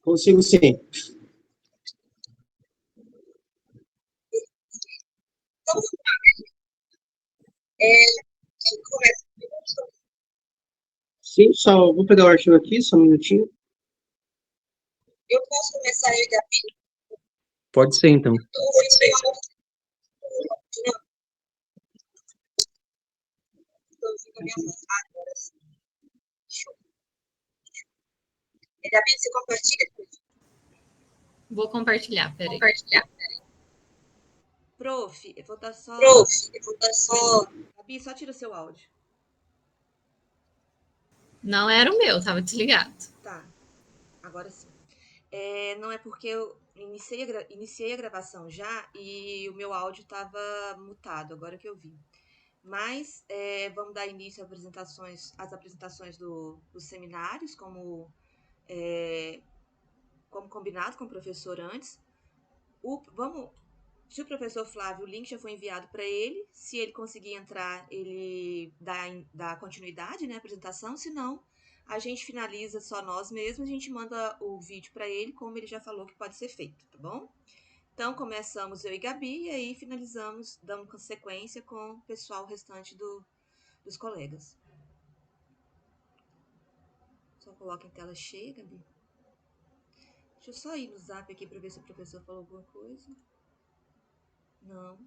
Consigo sim. Então, quem começa? Sim, só vou pegar o arquivo aqui, só um minutinho. Eu posso começar eu e Gabi? Pode ser, então. Gabi, você compartilha? Vou compartilhar, peraí. Prof, eu vou dar só. Gabi, só tira o seu áudio. Não era o meu, tava desligado. Tá, agora sim. Não é porque eu iniciei a gravação já e o meu áudio estava mutado, agora que eu vi. Mas vamos dar início às apresentações dos seminários, como combinado com o professor antes. Se o professor Flávio, o link já foi enviado para ele. Se ele conseguir entrar, ele dá continuidade, né, à apresentação. Se não, a gente finaliza só nós mesmos. A gente manda o vídeo para ele, como ele já falou que pode ser feito, tá bom? Então, começamos eu e Gabi, e aí finalizamos, dando sequência com o pessoal restante dos colegas. Só coloca em tela cheia, Gabi. Deixa eu só ir no zap aqui para ver se o professor falou alguma coisa. Não.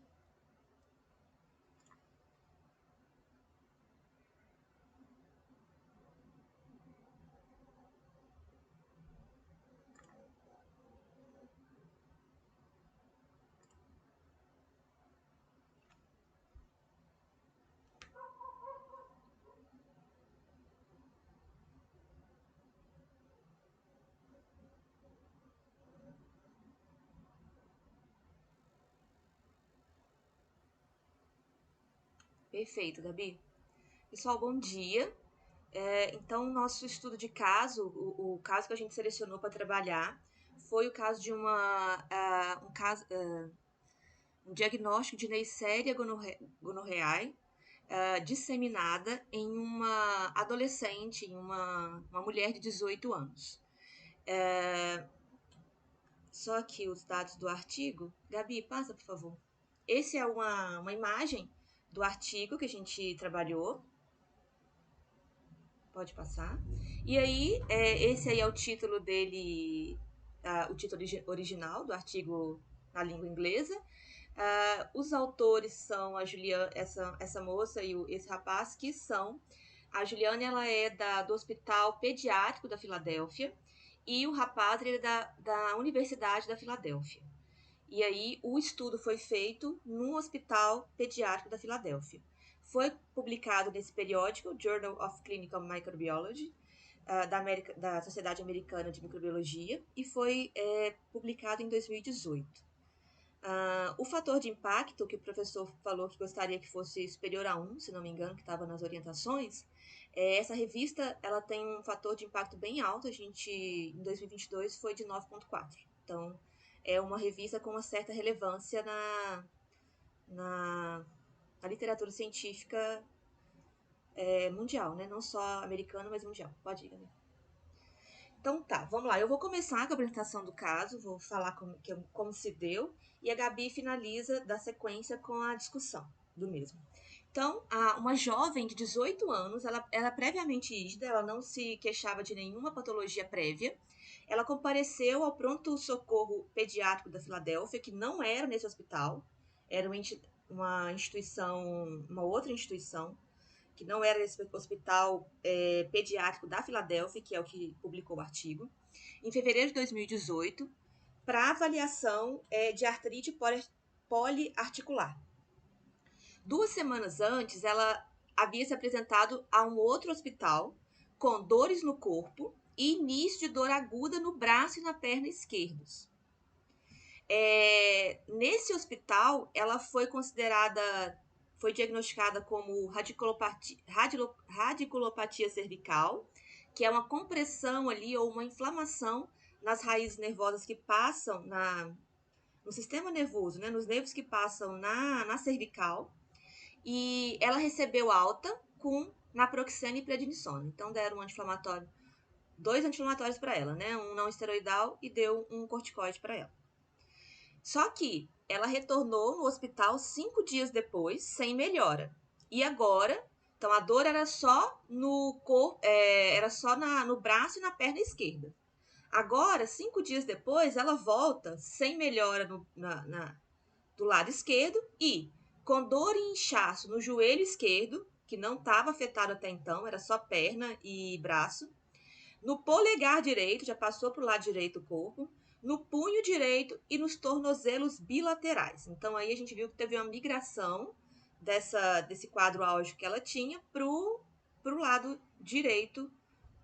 Perfeito, Gabi. Pessoal, bom dia. Então, nosso estudo de caso, o caso que a gente selecionou para trabalhar, foi o caso de um diagnóstico de Neisseria gonorrhoeae disseminada em uma adolescente, em uma mulher de 18 anos. Só aqui os dados do artigo. Gabi, passa, por favor. Esse é uma imagem do artigo que a gente trabalhou. Pode passar. E aí, esse aí é o título dele, o título original do artigo na língua inglesa. Os autores são a Juliana, essa moça e esse rapaz, que são... A Juliana, ela é do Hospital Pediátrico da Filadélfia, e o rapaz, ele é da Universidade da Filadélfia. E aí, o estudo foi feito no Hospital Pediátrico da Filadélfia. Foi publicado nesse periódico, Journal of Clinical Microbiology, da Sociedade Americana de Microbiologia, e foi publicado em 2018. O fator de impacto, que o professor falou que gostaria que fosse superior a 1, se não me engano, que estava nas orientações, essa revista, ela tem um fator de impacto bem alto. Em 2022, foi de 9,4. Então, é uma revista com uma certa relevância na literatura científica mundial, né? Não só americana, mas mundial. Pode ir, Gabi. Então tá, vamos lá. Eu vou começar com a apresentação do caso, vou falar como se deu, e a Gabi finaliza da sequência com a discussão do mesmo. Então, uma jovem de 18 anos, ela era previamente rígida, ela não se queixava de nenhuma patologia prévia. Ela compareceu ao pronto-socorro pediátrico da Filadélfia, que não era nesse hospital, era uma outra instituição, que não era esse hospital pediátrico da Filadélfia, que é o que publicou o artigo, em fevereiro de 2018, para avaliação de artrite poliarticular. 2 semanas antes, ela havia se apresentado a um outro hospital com dores no corpo e início de dor aguda no braço e na perna esquerdos. Nesse hospital, ela foi diagnosticada como radiculopatia cervical, que é uma compressão ali ou uma inflamação nas raízes nervosas que passam no sistema nervoso, né, nos nervos que passam na cervical. E ela recebeu alta com naproxeno e prednisona. Então deram um anti-inflamatório, 2 anti-inflamatórios para ela, né? Um não esteroidal e deu um corticoide para ela. Só que ela retornou no hospital 5 dias depois, sem melhora. E agora, então a dor era só no corpo, era só no braço e na perna esquerda. Agora, 5 dias depois, ela volta sem melhora do lado esquerdo e com dor e inchaço no joelho esquerdo, que não estava afetado até então, era só perna e braço. No polegar direito, já passou para o lado direito do corpo, no punho direito e nos tornozelos bilaterais. Então aí a gente viu que teve uma migração desse quadro álgico que ela tinha para o lado direito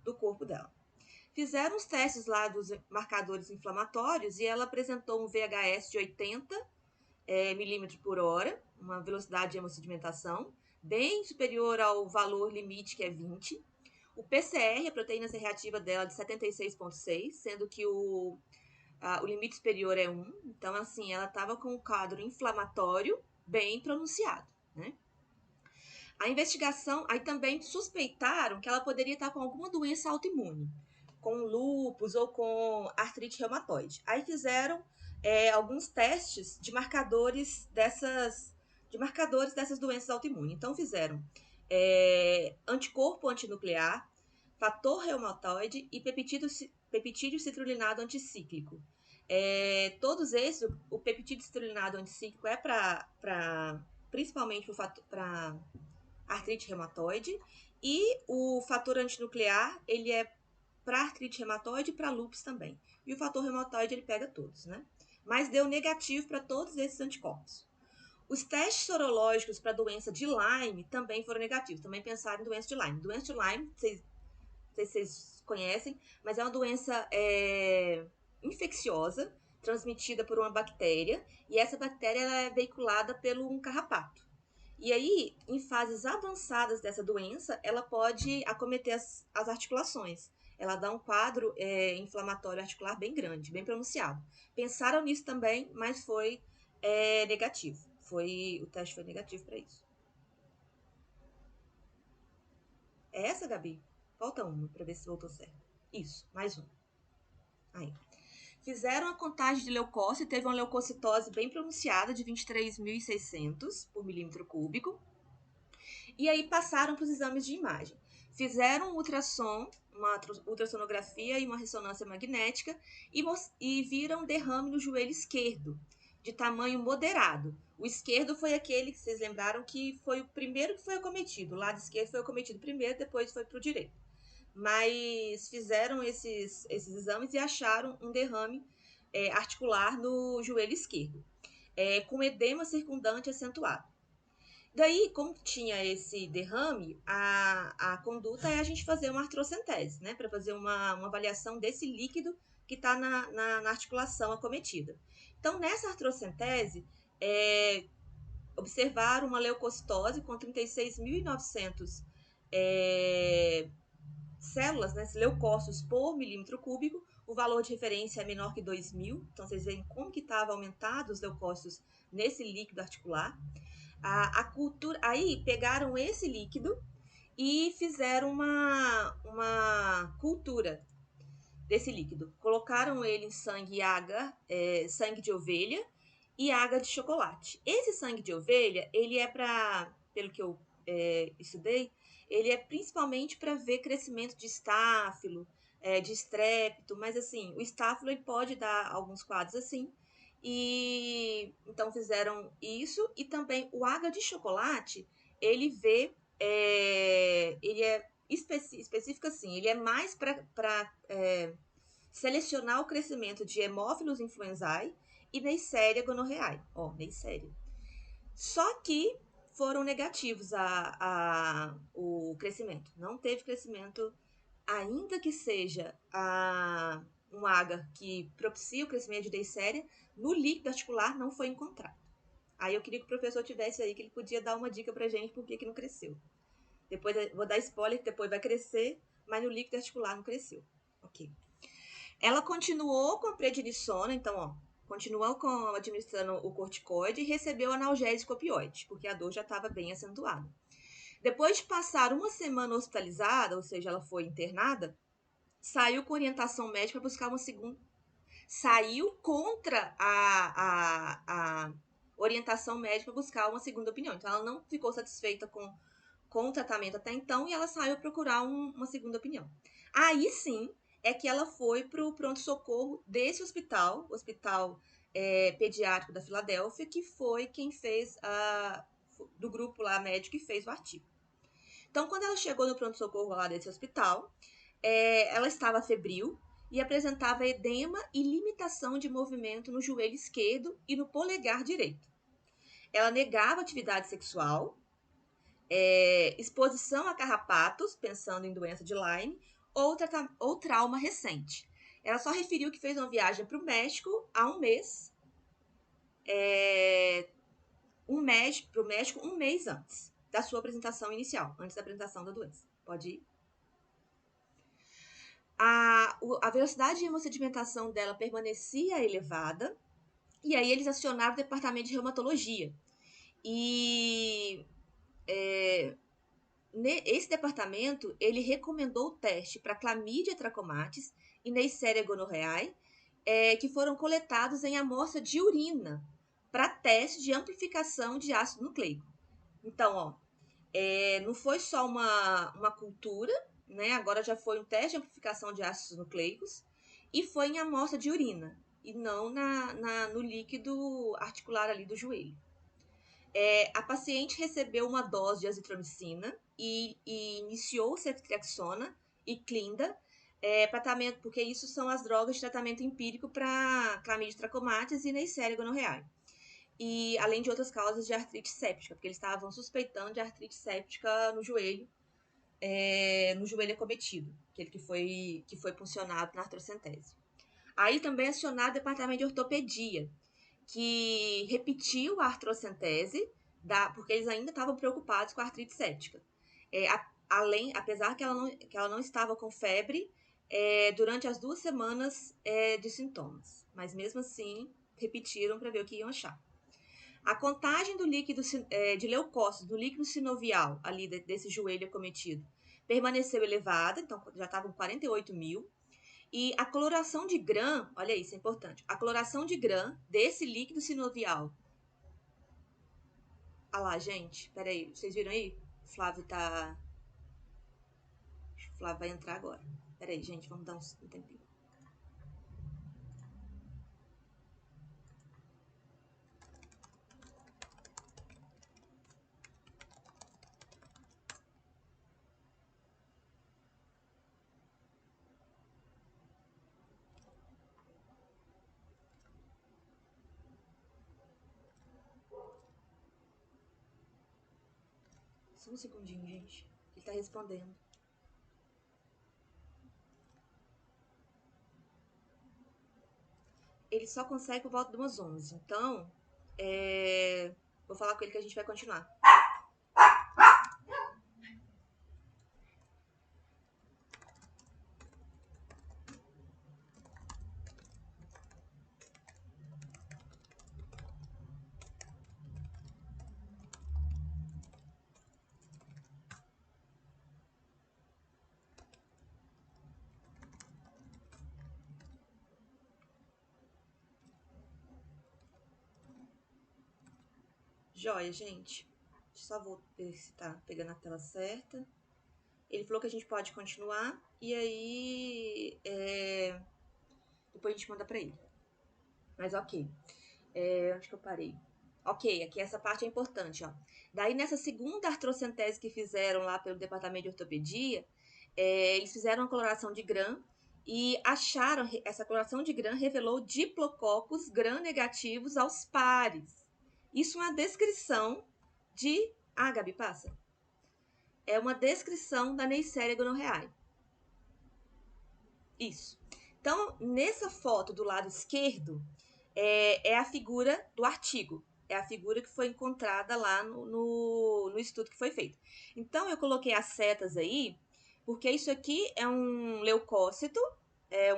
do corpo dela. Fizeram os testes lá dos marcadores inflamatórios e ela apresentou um VHS de 80 milímetros por hora, uma velocidade de hemossedimentação, bem superior ao valor limite, que é 20. O PCR, a proteína C reativa dela, de 76,6, sendo que o limite superior é 1. Então, assim, ela estava com um quadro inflamatório bem pronunciado, né? A investigação, aí também suspeitaram que ela poderia estar com alguma doença autoimune, com lúpus ou com artrite reumatoide. Aí fizeram alguns testes de marcadores dessas doenças autoimunes. Então fizeram anticorpo antinuclear, fator reumatoide e peptídeo citrulinado anticíclico. Todos esses, o peptídeo citrulinado anticíclico é principalmente para artrite reumatoide, e o fator antinuclear, ele é para artrite reumatoide e para lúpus também. E o fator reumatoide, ele pega todos, né? Mas deu negativo para todos esses anticorpos. Os testes sorológicos para a doença de Lyme também foram negativos. Também pensaram em doença de Lyme. Doença de Lyme, não sei se vocês conhecem, mas é uma doença infecciosa, transmitida por uma bactéria, e essa bactéria ela é veiculada pelo um carrapato. E aí, em fases avançadas dessa doença, ela pode acometer as articulações. Ela dá um quadro inflamatório articular bem grande, bem pronunciado. Pensaram nisso também, mas foi negativo. O teste foi negativo para isso. É essa, Gabi? Falta uma para ver se voltou certo. Isso, mais um. Aí. Fizeram a contagem de leucócito e teve uma leucocitose bem pronunciada de 23.600 por milímetro cúbico. E aí passaram para os exames de imagem. Fizeram um ultrassom, uma ultrassonografia e uma ressonância magnética e viram derrame no joelho esquerdo, de tamanho moderado. O esquerdo foi aquele que vocês lembraram que foi o primeiro que foi acometido. O lado esquerdo foi acometido primeiro, depois foi para o direito. Mas fizeram esses exames e acharam um derrame articular no joelho esquerdo, com edema circundante acentuado. Daí, como tinha esse derrame, a conduta é a gente fazer uma artrocentese, né? Para fazer uma avaliação desse líquido que está na articulação acometida. Então, nessa artrocentese, observaram uma leucocitose com 36.900 células, né, leucócitos por milímetro cúbico. O valor de referência é menor que 2.000. Então, vocês veem como que estava aumentado os leucócitos nesse líquido articular. A cultura, aí pegaram esse líquido e fizeram uma cultura desse líquido. Colocaram ele em sangue e água, sangue de ovelha e água de chocolate. Esse sangue de ovelha, ele é para, pelo que eu estudei, ele é principalmente para ver crescimento de estáfilo, de estrépito, mas assim, o estáfilo ele pode dar alguns quadros assim. E então fizeram isso, e também o água de chocolate, ele vê, ele é específico assim, ele é mais para selecionar o crescimento de hemófilos influenzae e Neisseria gonorrhoeae. Neisseria. Só que foram negativos o crescimento. Não teve crescimento, ainda que seja um agar que propicia o crescimento de Neisseria, no líquido articular não foi encontrado. Aí eu queria que o professor tivesse aí, que ele podia dar uma dica pra gente por que não cresceu. Depois, vou dar spoiler que depois vai crescer, mas no líquido articular não cresceu. Ok. Ela continuou com a prednisona, então, continuou administrando o corticoide e recebeu analgésico opioide, porque a dor já estava bem acentuada. Depois de passar uma semana hospitalizada, ou seja, ela foi internada, saiu com orientação médica para buscar uma segunda. Saiu contra a orientação médica para buscar uma segunda opinião. Então, ela não ficou satisfeita com o tratamento até então e ela saiu procurar uma segunda opinião. Aí sim é que ela foi para o pronto-socorro desse hospital, o Hospital Pediátrico da Filadélfia, que foi quem fez do grupo lá médico que fez o artigo. Então, quando ela chegou no pronto-socorro lá desse hospital, ela estava febril e apresentava edema e limitação de movimento no joelho esquerdo e no polegar direito. Ela negava atividade sexual, exposição a carrapatos, pensando em doença de Lyme, ou trauma recente. Ela só referiu que fez uma viagem para o México há um mês, para o México um mês antes da sua apresentação inicial, antes da apresentação da doença. Pode ir. A velocidade de hemossedimentação dela permanecia elevada, e aí eles acionaram o departamento de reumatologia. E esse departamento, ele recomendou o teste para Chlamydia trachomatis e Neisseria gonorrhoeae, que foram coletados em amostra de urina para teste de amplificação de ácido nucleico. Então, não foi só uma cultura, né? Agora já foi um teste de amplificação de ácidos nucleicos e foi em amostra de urina e não no líquido articular ali do joelho. A paciente recebeu uma dose de azitromicina e iniciou ceftriaxona e clinda, tratamento, porque isso são as drogas de tratamento empírico para Chlamydia trachomatis e Neisseria gonorrhoeae. E além de outras causas de artrite séptica, porque eles estavam suspeitando de artrite séptica no joelho acometido, aquele que foi puncionado na artrocentese. Aí também acionado o departamento de ortopedia, que repetiu a artrocentese, porque eles ainda estavam preocupados com a artrite séptica. Apesar que ela não estava com febre durante as 2 semanas de sintomas. Mas mesmo assim, repetiram para ver o que iam achar. A contagem do líquido de leucócitos, do líquido sinovial, ali desse joelho acometido, permaneceu elevada, então já estavam 48 mil. E a coloração de Gram, olha isso, é importante, a coloração de Gram desse líquido sinovial. Ah lá, gente, peraí, vocês viram aí? O Flávio vai entrar agora. Peraí, gente, vamos dar um tempinho. Só um segundinho, gente. Ele tá respondendo. Ele só consegue por volta de umas 11. Então, vou falar com ele que a gente vai continuar. Joia, gente. Só vou ver se tá pegando a tela certa. Ele falou que a gente pode continuar. E aí, depois a gente manda pra ele. Mas ok. Onde que eu parei? Ok, aqui essa parte é importante, ó. Daí, nessa segunda artrocentese que fizeram lá pelo departamento de ortopedia, eles fizeram uma coloração de Gram e acharam, essa coloração de Gram revelou diplococos Gram negativos aos pares. Isso é uma descrição de... Ah, Gabi, passa. É uma descrição da Neisseria gonorrhoeae. Isso. Então, nessa foto do lado esquerdo, é a figura do artigo. É a figura que foi encontrada lá no estudo que foi feito. Então, eu coloquei as setas aí, porque isso aqui é um leucócito, é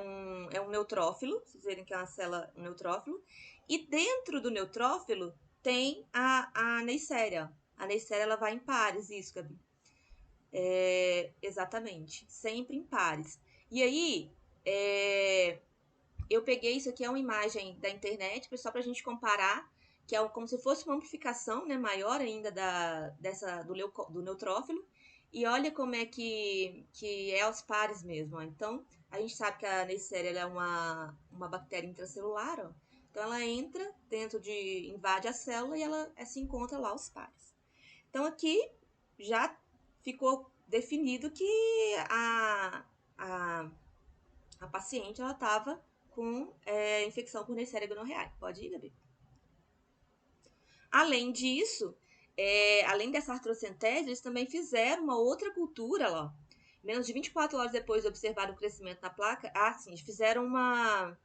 um neutrófilo, vocês verem que é uma célula, um neutrófilo, e dentro do neutrófilo tem a Neisseria. A Neisseria, ela vai em pares, isso, Gabi. Exatamente, sempre em pares. E aí, eu peguei isso aqui, é uma imagem da internet, só para a gente comparar, que é como se fosse uma amplificação, né, maior ainda do neutrófilo. E olha como é que é aos pares mesmo. Ó. Então, a gente sabe que a Neisseria ela é uma bactéria intracelular, ó. Então, ela entra invade a célula e ela se encontra lá aos pares. Então, aqui já ficou definido que a paciente ela estava com infecção por Neisseria gonorreae. Pode ir, Gabi? Além disso, além dessa artrocentese, eles também fizeram uma outra cultura lá. Menos de 24 horas depois de observar o crescimento na placa, sim, fizeram uma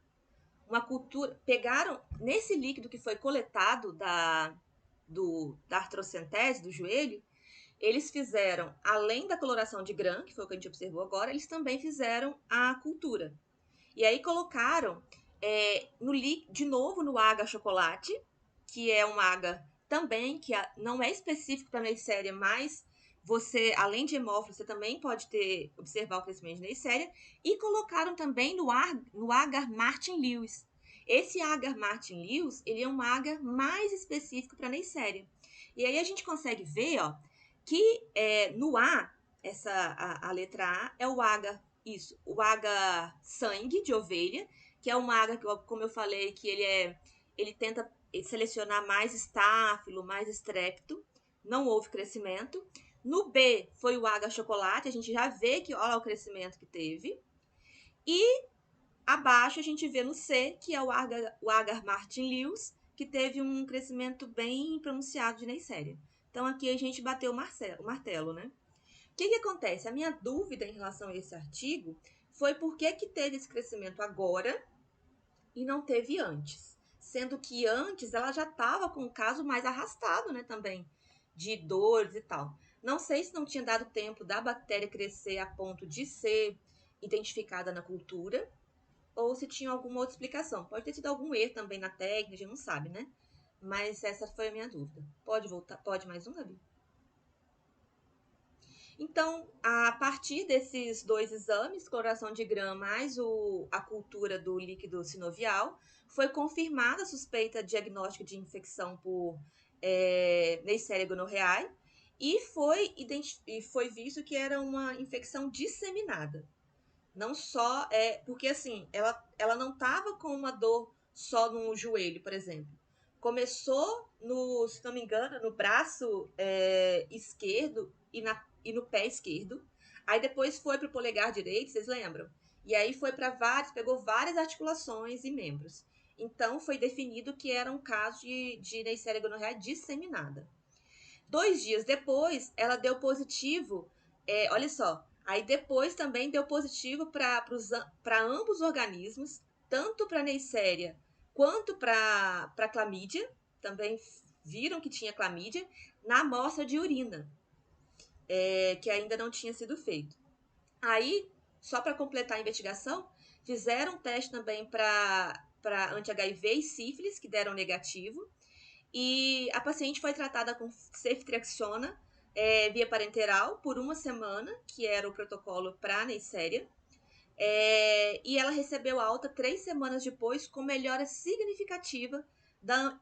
cultura, pegaram nesse líquido que foi coletado da artrocentese, do joelho, eles fizeram, além da coloração de Gram, que foi o que a gente observou agora, eles também fizeram a cultura. E aí colocaram de novo no agar chocolate, que é um agar também, que não é específico para Neisseria, mas você, além de hemófilo, você também pode observar o crescimento de Neisseria, e colocaram também no agar Martin Lewis. Esse agar Martin Lewis, ele é um agar mais específico para Neisseria. E aí a gente consegue ver, ó, que no A, a letra A é o agar, o agar sangue de ovelha, que é um agar que, como eu falei, que ele tenta selecionar mais estáfilo, mais estrépito, não houve crescimento. No B foi o agar chocolate, a gente já vê que olha o crescimento que teve. E abaixo a gente vê no C, que é o agar Martin Lewis, que teve um crescimento bem pronunciado de Neisseria. Então aqui a gente bateu o martelo, né? O que acontece? A minha dúvida em relação a esse artigo foi por que teve esse crescimento agora e não teve antes. Sendo que antes ela já estava com um caso mais arrastado, né, também, de dores e tal. Não sei se não tinha dado tempo da bactéria crescer a ponto de ser identificada na cultura, ou se tinha alguma outra explicação. Pode ter sido algum erro também na técnica, a gente não sabe, né? Mas essa foi a minha dúvida. Pode voltar? Pode mais um, Gabi? Então, a partir desses dois exames, coloração de Gram mais a cultura do líquido sinovial, foi confirmada a suspeita diagnóstica de infecção por Neisseria gonorreae e foi visto que era uma infecção disseminada. Não só porque assim, ela não estava com uma dor só no joelho, por exemplo. Começou se não me engano, no braço esquerdo e no pé esquerdo. Aí depois foi para o polegar direito, vocês lembram? E aí foi para pegou várias articulações e membros. Então foi definido que era um caso de Neisseria gonorreae disseminada. 2 dias depois, ela deu positivo, olha só, aí depois também deu positivo para ambos os organismos, tanto para Neisseria quanto para clamídia, também viram que tinha clamídia, na amostra de urina, que ainda não tinha sido feito. Aí, só para completar a investigação, fizeram um teste também para anti-HIV e sífilis, que deram negativo, e a paciente foi tratada com ceftriaxona via parenteral por 1 semana, que era o protocolo para a Neisseria, e ela recebeu alta 3 semanas depois com melhora significativa da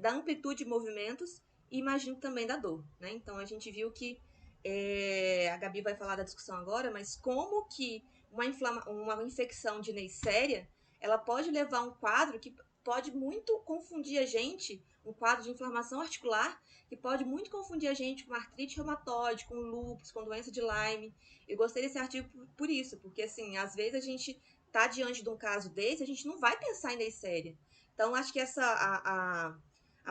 amplitude de movimentos e imagino também da dor, né? Então a gente viu que a Gabi vai falar da discussão agora, mas como que uma infecção de Neisseria ela pode levar a um quadro que pode muito confundir a gente, um quadro de inflamação articular, que pode muito confundir a gente com artrite reumatoide, com lúpus, com doença de Lyme. Eu gostei desse artigo por isso, porque assim, às vezes a gente tá diante de um caso desse, a gente não vai pensar em Neisseria. Então, acho que a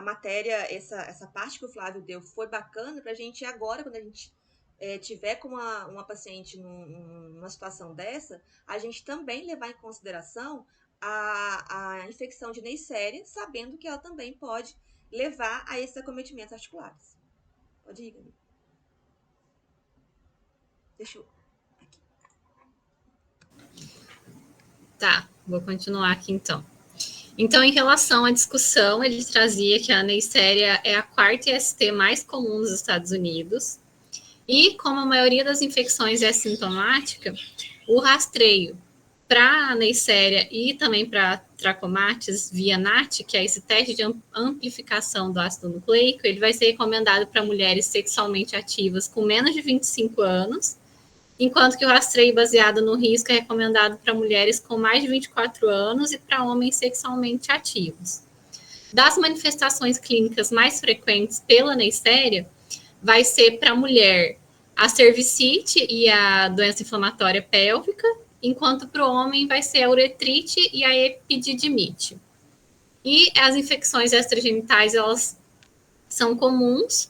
matéria, essa parte que o Flávio deu foi bacana pra gente agora, quando a gente tiver com uma paciente numa situação dessa, a gente também levar em consideração a infecção de Neisseria, sabendo que ela também pode levar a esses acometimentos articulares. Pode ir, Gabi. Deixa eu... Aqui. Tá, vou continuar aqui então. Então, em relação à discussão, ele trazia que a Neisseria é a 4ª IST mais comum nos Estados Unidos E como a maioria das infecções é sintomática, o rastreio para Neisseria e também para Trachomatis via NAT, que é esse teste de amplificação do ácido nucleico, ele vai ser recomendado para mulheres sexualmente ativas com menos de 25 anos, enquanto que o rastreio baseado no risco é recomendado para mulheres com mais de 24 anos e para homens sexualmente ativos. Das manifestações clínicas mais frequentes pela Neisseria, vai ser para a mulher a cervicite e a doença inflamatória pélvica, enquanto para o homem vai ser a uretrite e a epididimite. E as infecções extragenitais, elas são comuns,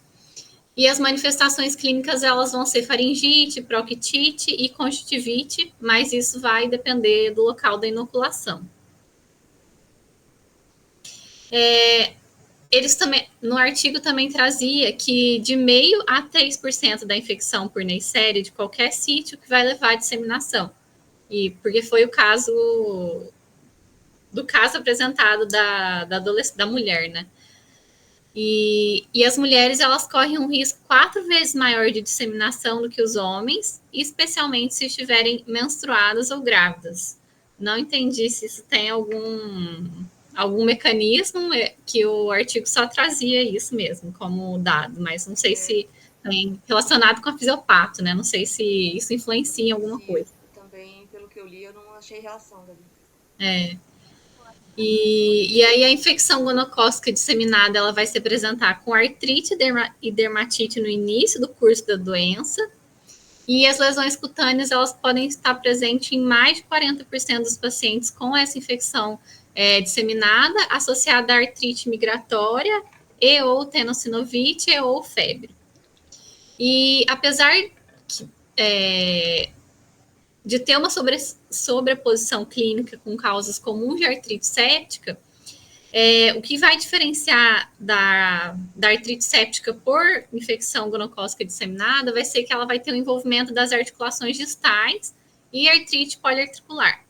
e as manifestações clínicas, elas vão ser faringite, proctite e conjuntivite, mas isso vai depender do local da inoculação. Eles também, no artigo também trazia que de 0,5% a 3% da infecção por Neisseria de qualquer sítio que vai levar à disseminação. E porque foi o caso apresentado da mulher, né? E as mulheres, elas correm um risco 4 vezes maior de disseminação do que os homens, especialmente se estiverem menstruadas ou grávidas. Não entendi se isso tem algum mecanismo, que o artigo só trazia isso mesmo como dado, mas não sei se tem relacionado com a fisiopato, né? Não sei se isso influencia em alguma coisa. Também, pelo que eu li, eu não achei relação dali. E aí a infecção gonocócica disseminada, ela vai se apresentar com artrite e dermatite no início do curso da doença, e as lesões cutâneas, elas podem estar presentes em mais de 40% dos pacientes com essa infecção disseminada, associada à artrite migratória e ou tenossinovite e ou febre. E apesar de ter uma sobreposição clínica com causas comuns de artrite séptica, o que vai diferenciar da artrite séptica por infecção gonocócica disseminada vai ser que ela vai ter o envolvimento das articulações distais e artrite poliarticular.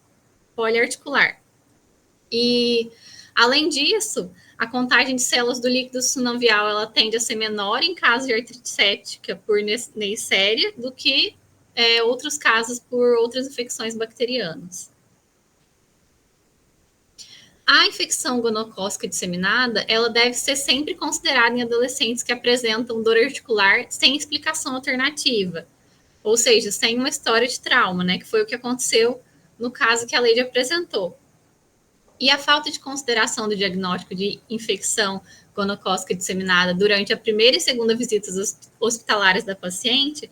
E, além disso, a contagem de células do líquido sinovial, ela tende a ser menor em caso de artrite séptica por Neisseria do que outros casos por outras infecções bacterianas. A infecção gonocócica disseminada, ela deve ser sempre considerada em adolescentes que apresentam dor articular sem explicação alternativa, ou seja, sem uma história de trauma, né, que foi o que aconteceu no caso que a Leide apresentou. E a falta de consideração do diagnóstico de infecção gonocócica disseminada durante a primeira e segunda visitas hospitalares da paciente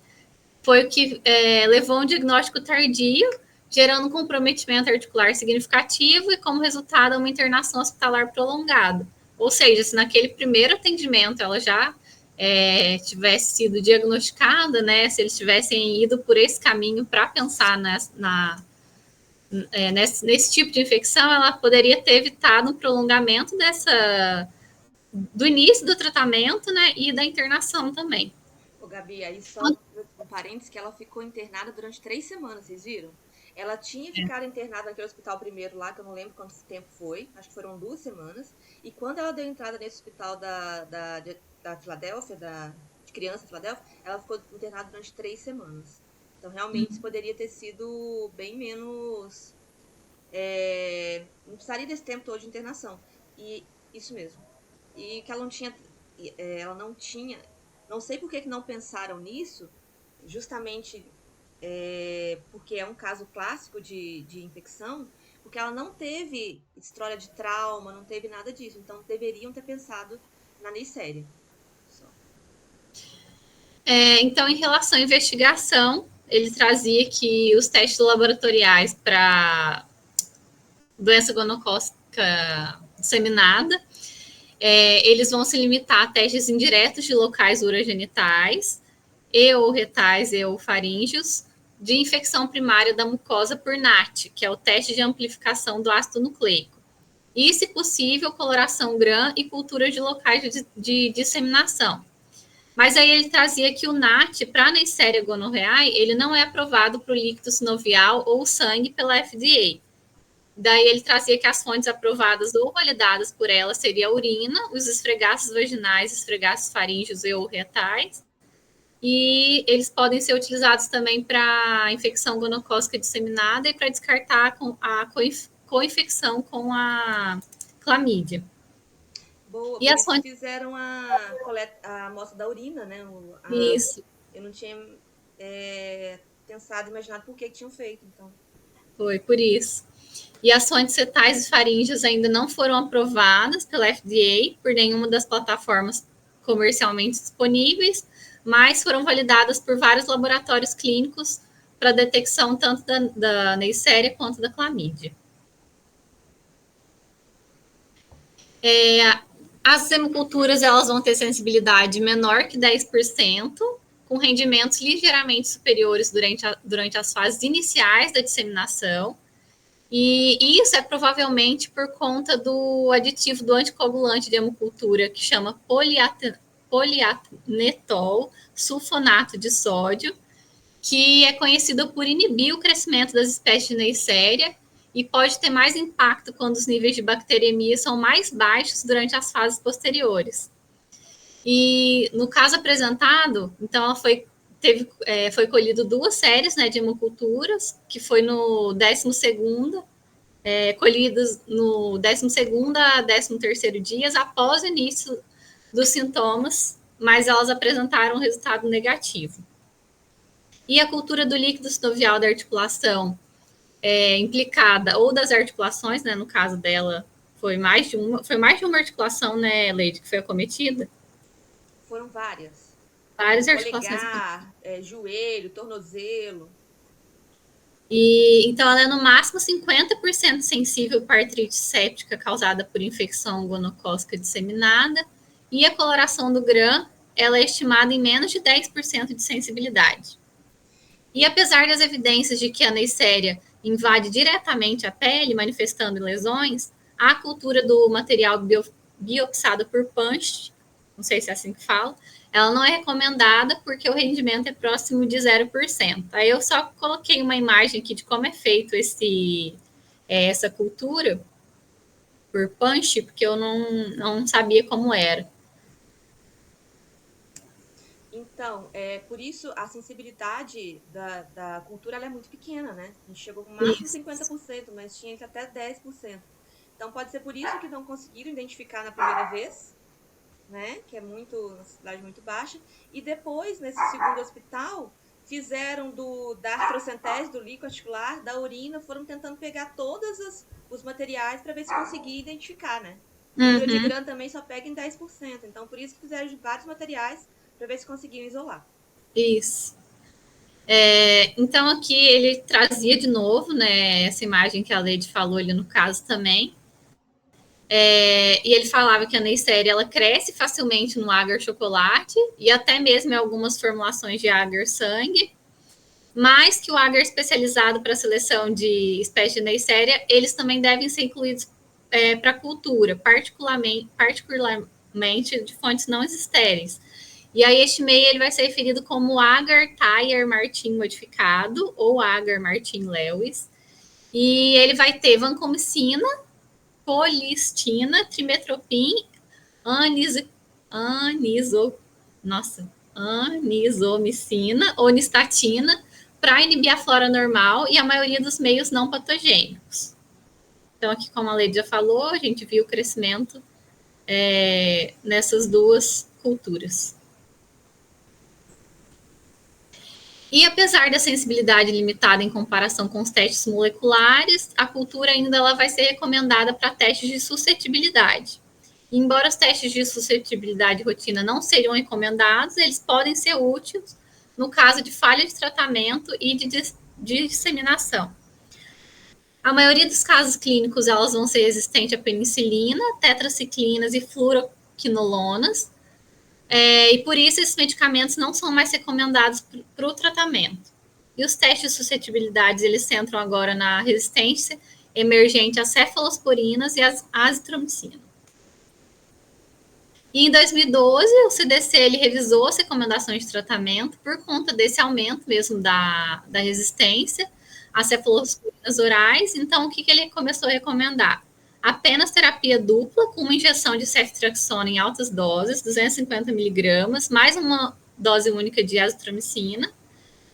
foi o que levou a um diagnóstico tardio, gerando um comprometimento articular significativo e, como resultado, uma internação hospitalar prolongada. Ou seja, se naquele primeiro atendimento ela já tivesse sido diagnosticada, né, se eles tivessem ido por esse caminho para pensar nesse tipo de infecção, ela poderia ter evitado um prolongamento do início do tratamento, né, e da internação também. Ô, Gabi, aí só um parênteses, que ela ficou internada durante 3 semanas, vocês viram? Ela tinha ficado internada naquele hospital primeiro lá, que eu não lembro quanto tempo foi, acho que foram 2 semanas, e quando ela deu entrada nesse hospital da Filadélfia, de criança Filadélfia, ela ficou internada durante 3 semanas. Então, realmente, isso poderia ter sido bem menos... não precisaria desse tempo todo de internação. E isso mesmo. E que ela não tinha... Não sei por que não pensaram nisso, justamente porque é um caso clássico de infecção, porque ela não teve história de trauma, não teve nada disso. Então, deveriam ter pensado na Neisseria. Então, em relação à investigação, ele trazia que os testes laboratoriais para doença gonocócica disseminada, eles vão se limitar a testes indiretos de locais urogenitais, e ou retais e ou faríngeos, de infecção primária da mucosa por NAT, que é o teste de amplificação do ácido nucleico. E, se possível, coloração GRAM e cultura de locais de disseminação. Mas aí ele trazia que o NAT, para a Neisseria gonorreae, ele não é aprovado para o líquido sinovial ou sangue pela FDA. Daí ele trazia que as fontes aprovadas ou validadas por ela seria a urina, os esfregaços vaginais, esfregaços faríngeos e ou retais, e eles podem ser utilizados também para infecção gonocócica disseminada e para descartar a co-infecção com a clamídia. Boa, E por as isso que fontes... fizeram a amostra da urina, né? Isso. Eu não tinha pensado, imaginado por que tinham feito, então. Foi por isso. E as fontes fetais e faríngeas ainda não foram aprovadas pela FDA por nenhuma das plataformas comercialmente disponíveis, mas foram validadas por vários laboratórios clínicos para detecção tanto da Neisseria quanto da clamídia. As hemoculturas elas vão ter sensibilidade menor que 10%, com rendimentos ligeiramente superiores durante as fases iniciais da disseminação. E isso é provavelmente por conta do aditivo do anticoagulante de hemocultura, que chama poliatenetol sulfonato de sódio, que é conhecido por inibir o crescimento das espécies de Neisseria e pode ter mais impacto quando os níveis de bacteremia são mais baixos durante as fases posteriores. E no caso apresentado, então foi colhido 2 séries, né, de hemoculturas, que foi no 12º, colhidas no 12º a 13º dias após o início dos sintomas, mas elas apresentaram um resultado negativo. E a cultura do líquido sinovial da articulação implicada, ou das articulações, né, no caso dela, foi mais de uma articulação, né, Leide, que foi acometida? Foram várias. Várias articulações. Polegar, joelho, tornozelo. E, então, ela é no máximo 50% sensível para artrite séptica causada por infecção gonocócica disseminada, e a coloração do GRAM, ela é estimada em menos de 10% de sensibilidade. E apesar das evidências de que a Neisseria invade diretamente a pele, manifestando lesões, a cultura do material biopsado por punch, não sei se é assim que fala, ela não é recomendada porque o rendimento é próximo de 0%. Aí eu só coloquei uma imagem aqui de como é feito essa cultura por punch, porque eu não sabia como era. Então, por isso a sensibilidade da cultura ela é muito pequena, né? A gente chegou com mais de 50%, mas tinha que até 10%. Então, pode ser por isso que não conseguiram identificar na primeira vez, né? Que é uma sensibilidade muito baixa. E depois, nesse segundo hospital, fizeram da artrocentese, do líquido articular, da urina, foram tentando pegar todos os materiais para ver se conseguia identificar, né? Cultura de GRAM também só pega em 10%. Então, por isso que fizeram de vários materiais para ver se conseguiam isolar. Isso. Então, aqui ele trazia de novo, né, essa imagem que a Leide falou ali no caso também. E ele falava que a Neisseria ela cresce facilmente no agar chocolate e até mesmo em algumas formulações de agar sangue, mas que o agar especializado para a seleção de espécies de Neisseria, eles também devem ser incluídos para cultura, particularmente de fontes não estéreis. E aí este meio ele vai ser referido como agar Thayer Martin modificado ou agar Martin Lewis. E ele vai ter vancomicina, polistina, trimetropin, anisomicina ou nistatina para inibir a flora normal e a maioria dos meios não patogênicos. Então, aqui, como a Leide já falou, a gente viu o crescimento nessas 2 culturas. E apesar da sensibilidade limitada em comparação com os testes moleculares, a cultura ainda ela vai ser recomendada para testes de suscetibilidade. E embora os testes de suscetibilidade rotina não sejam recomendados, eles podem ser úteis no caso de falha de tratamento e de disseminação. A maioria dos casos clínicos elas vão ser resistentes à penicilina, tetraciclinas e fluoroquinolonas, e por isso esses medicamentos não são mais recomendados para o tratamento. E os testes de suscetibilidade, eles centram agora na resistência emergente às cefalosporinas e às azitromicina. E em 2012, o CDC ele revisou as recomendações de tratamento por conta desse aumento mesmo da resistência às cefalosporinas orais. Então, o que ele começou a recomendar? Apenas terapia dupla com uma injeção de ceftriaxona em altas doses, 250 miligramas, mais uma dose única de azitromicina.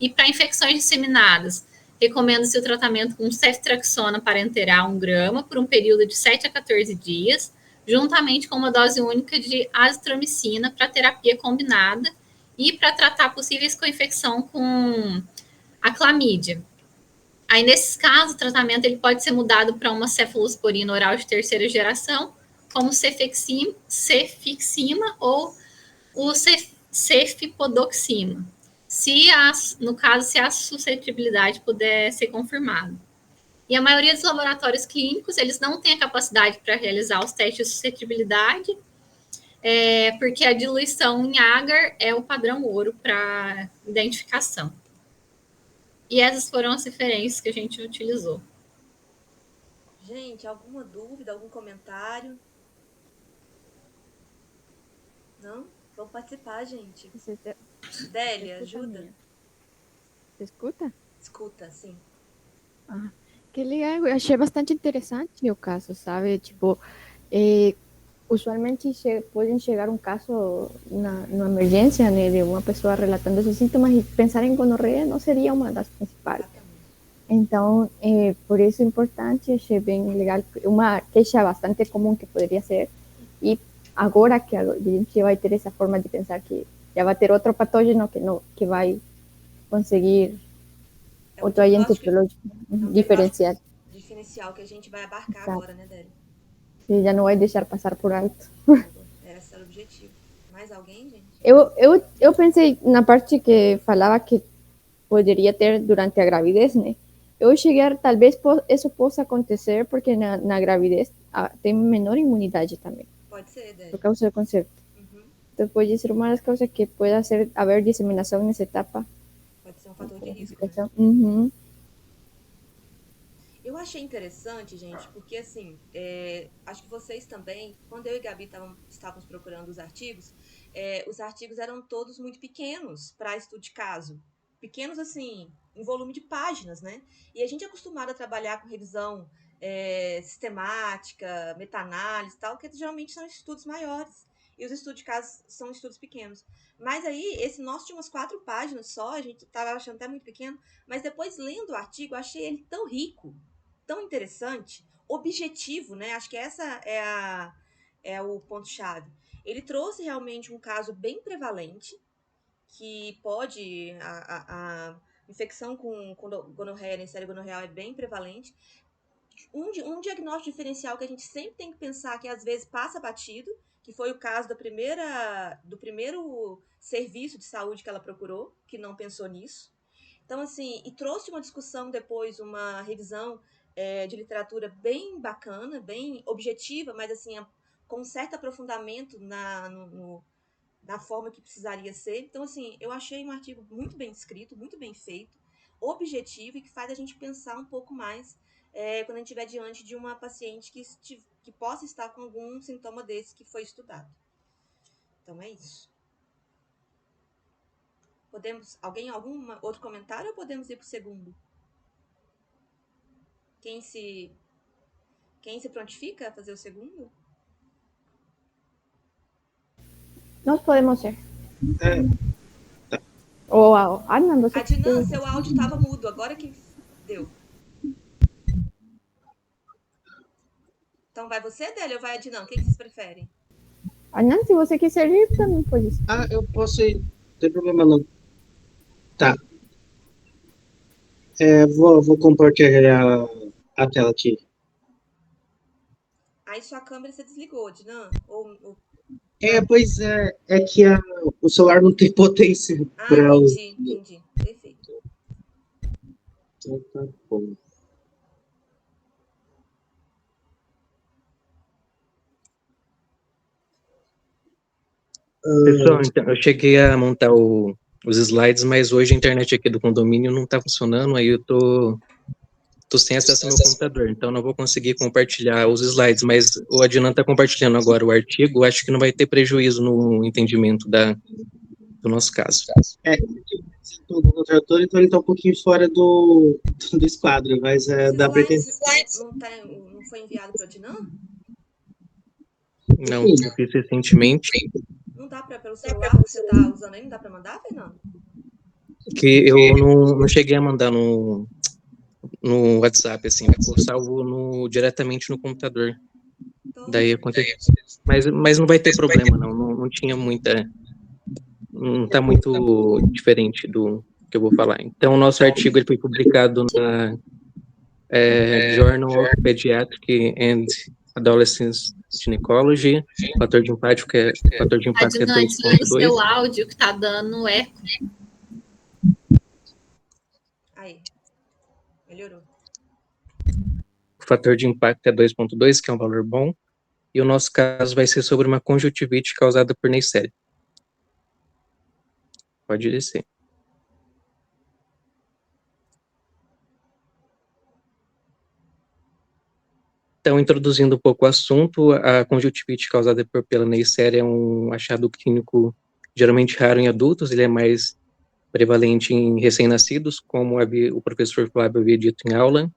E para infecções disseminadas, recomenda-se o tratamento com ceftriaxona parenteral 1 grama por um período de 7 a 14 dias, juntamente com uma dose única de azitromicina para terapia combinada e para tratar possíveis co-infecção com a clamídia. Aí, nesses casos, o tratamento ele pode ser mudado para uma cefalosporina oral de terceira geração, como cefixima ou o cefipodoxima, no caso, se a suscetibilidade puder ser confirmada. E a maioria dos laboratórios clínicos, eles não têm a capacidade para realizar os testes de suscetibilidade, porque a diluição em agar é o padrão ouro para identificação. E essas foram as referências que a gente utilizou. Gente, alguma dúvida, algum comentário? Não? Vamos participar, gente. Délia, ajuda. Você escuta? Escuta, sim. Ah, que legal. Eu achei bastante interessante o caso, sabe? Tipo, usualmente podem chegar um caso na emergência, né, de uma pessoa relatando esses sintomas e pensar em gonorreia não seria uma das principais. Então, por isso é importante, achei bem legal, uma queixa bastante comum que poderia ser, e agora que a gente vai ter essa forma de pensar que já vai ter outro patógeno que vai conseguir outro agente biológico diferencial. Diferencial que a gente vai abarcar agora, né, Délia? Sim, já não vai deixar passar por alto. Esse era o objetivo. Mais alguém, gente? Eu pensei na parte que falava que poderia ter durante a gravidez, né? Eu cheguei a, talvez isso possa acontecer porque na gravidez tem menor imunidade também. Pode ser, Délia. Por causa do concepto. Então pode ser uma das causas que pueda haber disseminação nessa etapa. Pode ser um fator de risco, né? Uhum. Eu achei interessante, gente, porque assim, acho que vocês também, quando eu e Gabi estávamos procurando os artigos eram todos muito pequenos para estudo de caso. Pequenos, assim, em volume de páginas, né? E a gente é acostumado a trabalhar com revisão sistemática, meta-análise e tal, que geralmente são estudos maiores. E os estudos de caso são estudos pequenos. Mas aí, esse nosso tinha umas 4 páginas só, a gente estava achando até muito pequeno, mas depois, lendo o artigo, eu achei ele tão rico, tão interessante, objetivo, né? Acho que essa é o ponto-chave. Ele trouxe realmente um caso bem prevalente, que pode... A infecção com gonorreia, Neisseria gonorreal é bem prevalente. Um diagnóstico diferencial que a gente sempre tem que pensar que às vezes passa batido, que foi o caso do primeiro serviço de saúde que ela procurou, que não pensou nisso. Então, assim, e trouxe uma discussão depois, uma revisão de literatura bem bacana, bem objetiva, mas assim, com um certo aprofundamento na forma que precisaria ser. Então, assim, eu achei um artigo muito bem escrito, muito bem feito, objetivo e que faz a gente pensar um pouco mais quando a gente estiver diante de uma paciente que possa estar com algum sintoma desse que foi estudado. Então, é isso. Algum outro comentário ou podemos ir para o segundo? Quem se prontifica a fazer o segundo? Nós podemos ser. Tá. Ou Adnan, você... Adnan, seu áudio estava mudo, agora que deu. Então vai você, Délia, ou vai Adnan? O que vocês preferem? Adnan, se você quiser ir, também pode ser. Eu posso ir, não tem problema não. Tá. Vou compartilhar a tela aqui. Aí sua câmera você desligou, Adnan? Pois é que o celular não tem potência para... Entendi. Perfeito. Então tá bom. Pessoal, então, eu cheguei a montar os slides, mas hoje a internet aqui do condomínio não está funcionando, aí eu tô sem acesso ao meu computador, então não vou conseguir compartilhar os slides, mas o Adnan está compartilhando agora o artigo, acho que não vai ter prejuízo no entendimento do nosso caso. O trator, então ele está um pouquinho fora do esquadro, mas dá para entender. Não foi enviado para o Adnan? Não, eu fiz recentemente. Não dá para, pelo celular que você está usando aí, não dá para mandar, Fernando? Que eu não cheguei a mandar no WhatsApp, assim, ficou salvo diretamente no computador. Então, Daí aconteceu. Mas não vai ter problema, não tinha muita. Não está muito diferente do que eu vou falar. Então, o nosso artigo ele foi publicado na Journal of Pediatric and Adolescent Gynecology. O fator de impacto é Adnan, tira o seu áudio que está dando eco. Aí, melhorou. O fator de impacto é 2.2, que é um valor bom. E o nosso caso vai ser sobre uma conjuntivite causada por Neisseria. Pode descer. Então, introduzindo um pouco o assunto, a conjuntivite causada pela Neisseria é um achado clínico geralmente raro em adultos, ele é mais prevalente em recém-nascidos, como o professor Flávio havia dito em aula.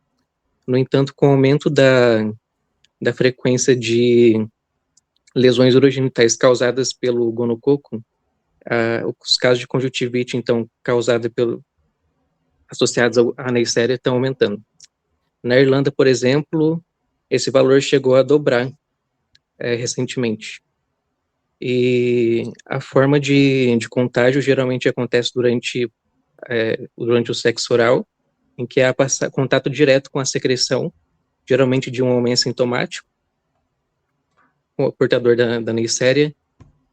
No entanto, com o aumento da frequência de lesões urogenitais causadas pelo gonococo, os casos de conjuntivite, então, associados à Neisseria estão aumentando. Na Irlanda, por exemplo, esse valor chegou a dobrar recentemente. E a forma de contágio geralmente acontece durante o sexo oral, em que há contato direto com a secreção, geralmente de um homem assintomático, o portador da Neisseria,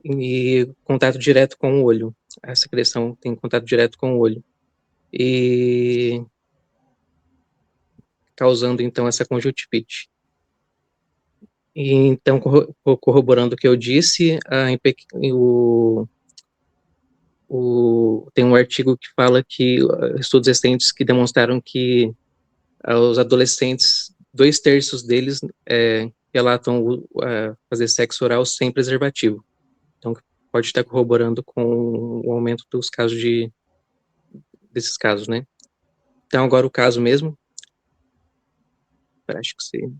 e contato direto com o olho. A secreção tem contato direto com o olho. E causando, então, essa conjuntivite. E, então, corroborando o que eu disse, tem um artigo que fala que estudos recentes que demonstraram que os adolescentes, 2/3 deles relatam fazer sexo oral sem preservativo. Então, pode estar corroborando com o aumento dos casos desses casos, né? Então, agora o caso mesmo. Acho que você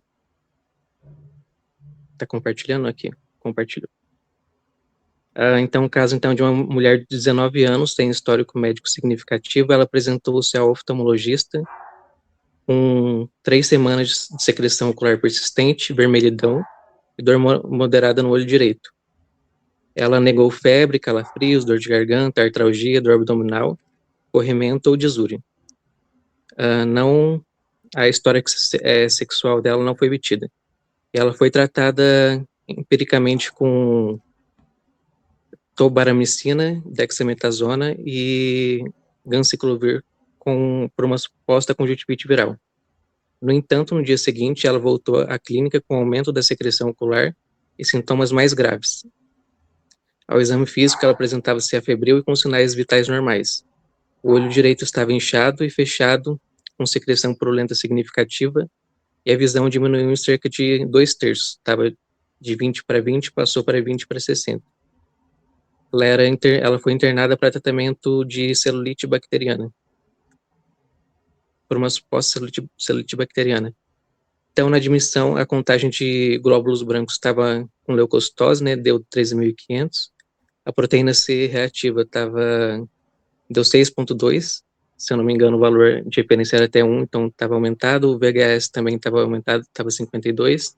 está compartilhando aqui. Compartilhou. Então, o caso então, de uma mulher de 19 anos, tem histórico médico significativo, ela apresentou-se ao oftalmologista com 3 semanas de secreção ocular persistente, vermelhidão e dor moderada no olho direito. Ela negou febre, calafrios, dor de garganta, artralgia, dor abdominal, corrimento ou disúria. A história sexual dela não foi obtida. Ela foi tratada empiricamente com tobaramicina, dexametasona e ganciclovir por uma suposta conjuntivite viral. No entanto, no dia seguinte, ela voltou à clínica com aumento da secreção ocular e sintomas mais graves. Ao exame físico, ela apresentava-se afebril e com sinais vitais normais. O olho direito estava inchado e fechado, com secreção purulenta significativa, e a visão diminuiu em cerca de 2/3. Estava de 20 para 20, passou para 20 para 60. Ela foi internada para tratamento de celulite bacteriana, por uma suposta celulite bacteriana. Então, na admissão, a contagem de glóbulos brancos estava com leucocitose, né, deu 13.500. A proteína C reativa deu 6.2, se eu não me engano, o valor de referência era até 1, então estava aumentado. O VHS também estava aumentado, estava 52.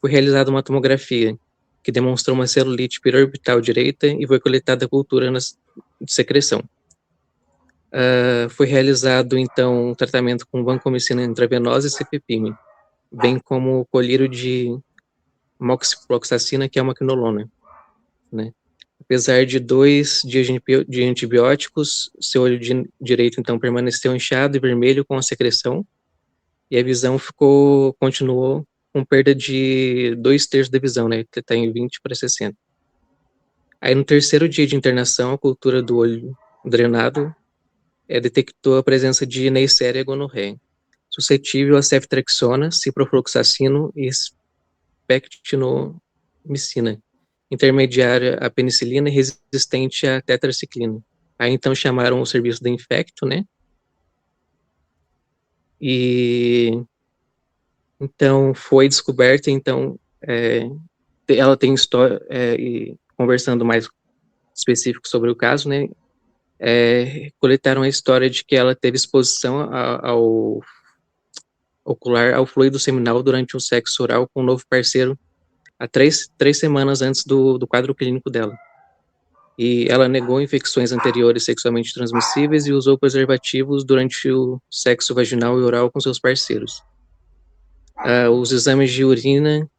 Foi realizada uma tomografia que demonstrou uma celulite periorbital direita e foi coletada a cultura de secreção. Foi realizado, então, um tratamento com vancomicina intravenosa e cefepime, bem como colírio de moxifloxacina, que é uma quinolona, né? Apesar de 2 dias de antibióticos, seu olho direito, então, permaneceu inchado e vermelho com a secreção, e a visão continuou com perda de 2/3 da visão, né, que está em 20 para 60. Aí, no 3º dia de internação, a cultura do olho drenado detectou a presença de Neisseria gonorreae, suscetível a ceftriaxona, ciprofloxacino e pectinomicina, intermediária à penicilina e resistente à tetraciclina. Aí, então, chamaram o serviço da Infecto, né? E então foi descoberta, então ela tem história, conversando mais específico sobre o caso, né, coletaram a história de que ela teve exposição ao ocular ao fluido seminal durante um sexo oral com um novo parceiro há três semanas antes do quadro clínico dela. E ela negou infecções anteriores sexualmente transmissíveis e usou preservativos durante o sexo vaginal e oral com seus parceiros. Os exames de urina,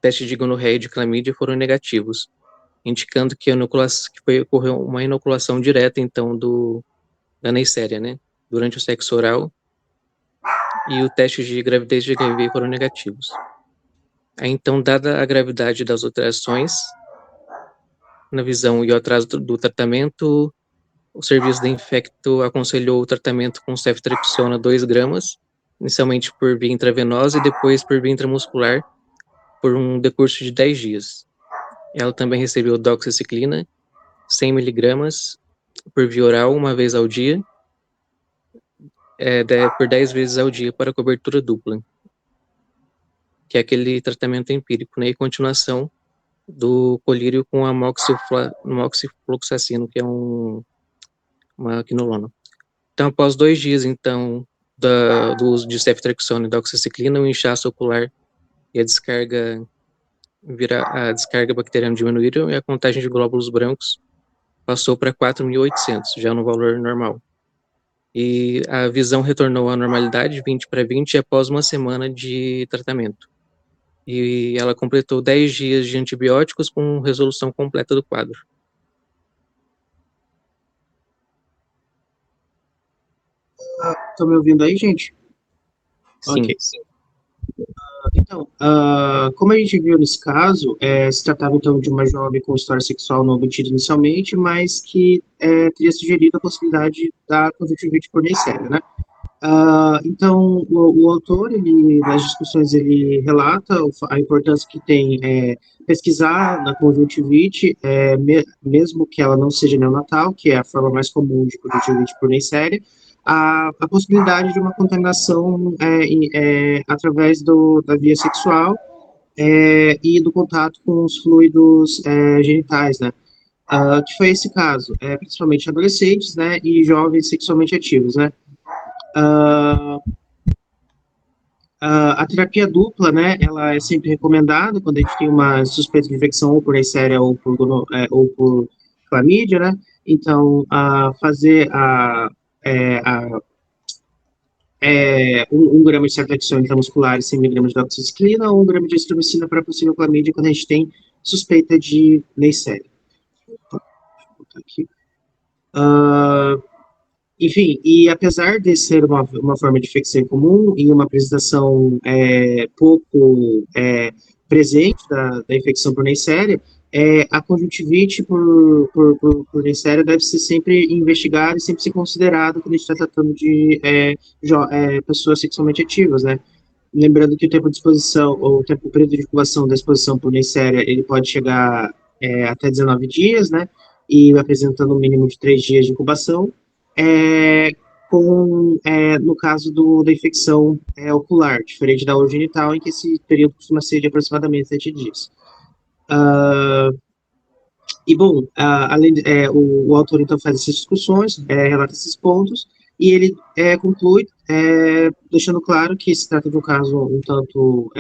teste de gonorreia e de clamídia foram negativos, indicando que ocorreu uma inoculação direta, então, da Neisseria, né, durante o sexo oral, e o teste de gravidez de HIV foram negativos. Aí, então, dada a gravidade das alterações na visão e o atraso do tratamento, o serviço da Infecto aconselhou o tratamento com ceftriaxona 2 gramas, inicialmente por via intravenosa e depois por via intramuscular, por um decurso de 10 dias. Ela também recebeu doxiciclina, 100 miligramas, por via oral, uma vez ao dia, por 10 vezes ao dia para cobertura dupla, que é aquele tratamento empírico, né, e continuação do colírio com a moxifloxacino, que é uma quinolona. Então, após 2 dias, então, do uso de ceftriaxona e doxiciclina, o inchaço ocular e a descarga bacteriana diminuíram e a contagem de glóbulos brancos passou para 4.800, já no valor normal. E a visão retornou à normalidade, 20/20, após uma semana de tratamento. E ela completou 10 dias de antibióticos com resolução completa do quadro. Estão me ouvindo aí, gente? Sim. Ok. Então, como a gente viu nesse caso, se tratava então de uma jovem com história sexual não obtida inicialmente, mas que teria sugerido a possibilidade da conjuntivite por Neisseria, né? Então, o autor, nas discussões, ele relata a importância que tem pesquisar na conjuntivite, mesmo que ela não seja neonatal, que é a forma mais comum de conjuntivite por Neisseria, a possibilidade de uma contaminação através da via sexual e do contato com os fluidos genitais, né? Que foi esse caso, principalmente adolescentes, né, e jovens sexualmente ativos, né? A terapia dupla, né, ela é sempre recomendada quando a gente tem uma suspeita de infecção ou por Neisseria ou por clamídia, né? Então, fazer um grama de ceftriaxona intramuscular e 100 miligramas de doxiciclina ou 1 grama de estromicina para possível clamídia quando a gente tem suspeita de Neisseria. Então, deixa eu botar aqui. Enfim, e apesar de ser uma forma de infecção comum e uma apresentação pouco presente da infecção por Neisseria, a conjuntivite por Neisseria deve ser sempre investigada e sempre ser considerada quando a gente está tratando de pessoas sexualmente ativas, né? Lembrando que o tempo de exposição, ou o período de incubação da exposição por Neisseria, ele pode chegar até 19 dias, né? E apresentando um mínimo de 3 dias de incubação, no caso da infecção ocular, diferente da urogenital, em que esse período costuma ser de aproximadamente 7 dias. E, bom, o autor, então, faz essas discussões, relata esses pontos, e ele conclui, deixando claro que se trata de um caso um tanto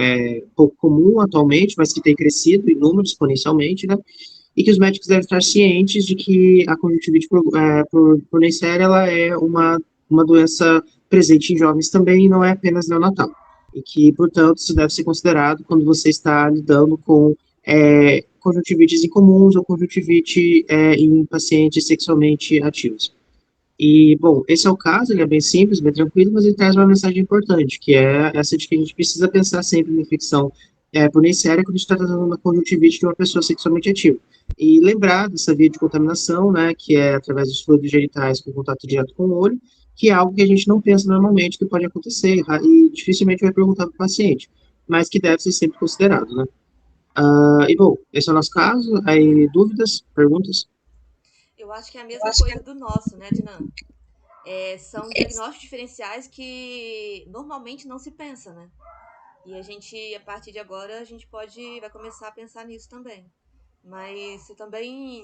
pouco comum atualmente, mas que tem crescido em número exponencialmente, né? E que os médicos devem estar cientes de que a conjuntivite por Neisseria, ela é uma doença presente em jovens também e não é apenas neonatal. E que, portanto, isso deve ser considerado quando você está lidando com conjuntivites incomuns ou conjuntivite em pacientes sexualmente ativos. E, bom, esse é o caso, ele é bem simples, bem tranquilo, mas ele traz uma mensagem importante, que é essa de que a gente precisa pensar sempre na infecção por Neisseria quando a gente está tratando uma conjuntivite de uma pessoa sexualmente ativa. E lembrar dessa via de contaminação, né, que é através dos fluidos genitais com contato direto com o olho, que é algo que a gente não pensa normalmente que pode acontecer e dificilmente vai perguntar para o paciente, mas que deve ser sempre considerado, né. E, bom, esse é o nosso caso. Aí, dúvidas, perguntas? Eu acho que é a mesma coisa do nosso, né, Dinan? São diagnósticos diferenciais que normalmente não se pensa, né? E a gente, a partir de agora, a gente vai começar a pensar nisso também. Mas se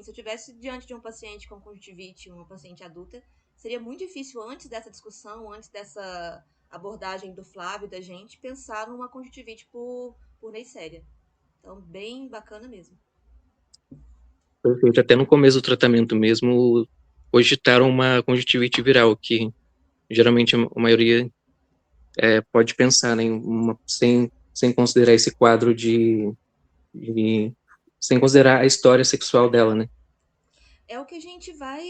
eu tivesse diante de um paciente com conjuntivite, uma paciente adulta, seria muito difícil antes dessa discussão, antes dessa abordagem do Flávio e da gente, pensar numa conjuntivite por Neisseria. Então, bem bacana mesmo. Perfeito. Até no começo do tratamento mesmo, cogitaram uma conjuntivite viral, que geralmente a maioria pode pensar, né, sem considerar esse quadro sem considerar a história sexual dela, né? É o que a gente vai.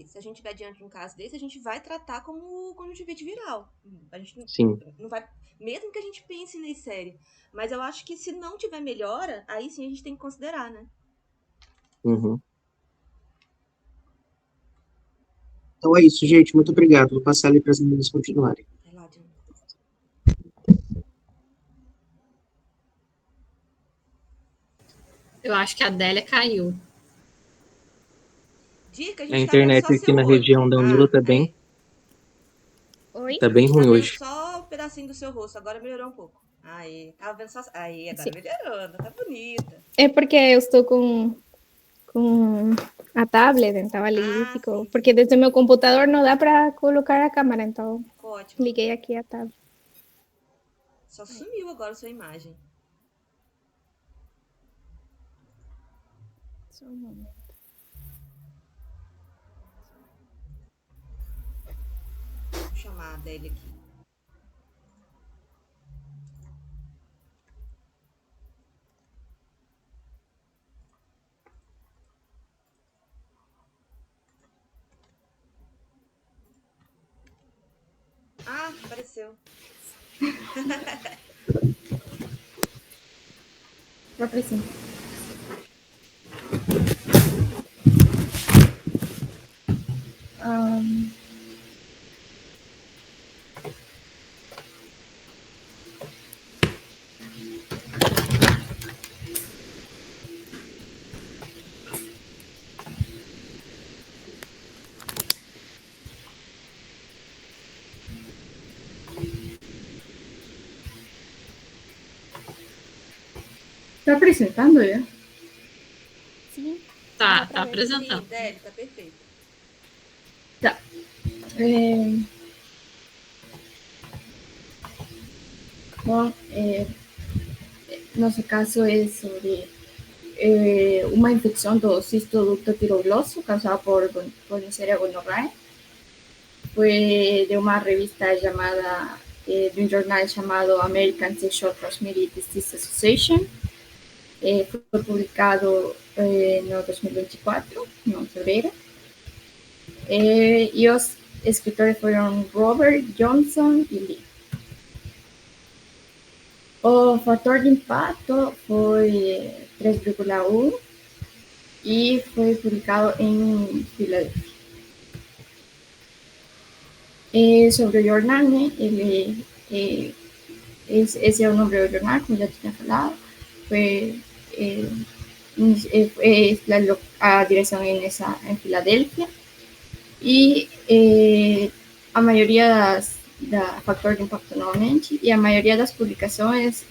Se a gente estiver diante de um caso desse, a gente vai tratar como conjuntivite viral. A gente Sim. não vai. Mesmo que a gente pense na série. Mas eu acho que se não tiver melhora, aí sim a gente tem que considerar, né? Uhum. Então é isso, gente. Muito obrigado. Vou passar ali para as meninas continuarem. Vai lá, Diana. Eu acho que a Adélia caiu. Dica, a A gente tá vendo internet só aqui seu na olho. região da Unila tá Aí. Oi? tá A bem gente tá ruim vendo hoje. só um pedacinho do seu rosto. Agora melhorou um pouco. Aí. Tava vendo só. Aí, agora Sim. melhorando. Tá bonita. É porque eu estou com a tablet, então ali Ah, ficou. sim, Porque sim. desde o meu computador não dá para colocar a câmera, então Ficou ótimo. liguei aqui a tablet. Só sumiu agora a sua imagem. Só um momento. Vou chamar a Adélia aqui. Ah, apareceu. Vou precisar. Está apresentando ya? Sim. Tá, Dá pra tá ver. apresentando. Sim, Adélia, tá perfeito. Ya. Bom, nosso caso é sobre uma infecção do cisto ducto pirogloso causada por Neisseria gonorrhoeae. Fue de una revista llamada, de un jornal llamado American Sexual Transmitted Disease Association. Fue publicado en 2024, en febrero. Y los escritores fueron Robert, Johnson y Lee. O factor de impacto fue 3,1 y fue publicado en Filadelfia. Sobre el jornal, ese es el nombre del jornal, como ya tenía hablado. Fue la dirección en Filadelfia. Y a maioria da factor de impacto novamente, e a maioria das publicações,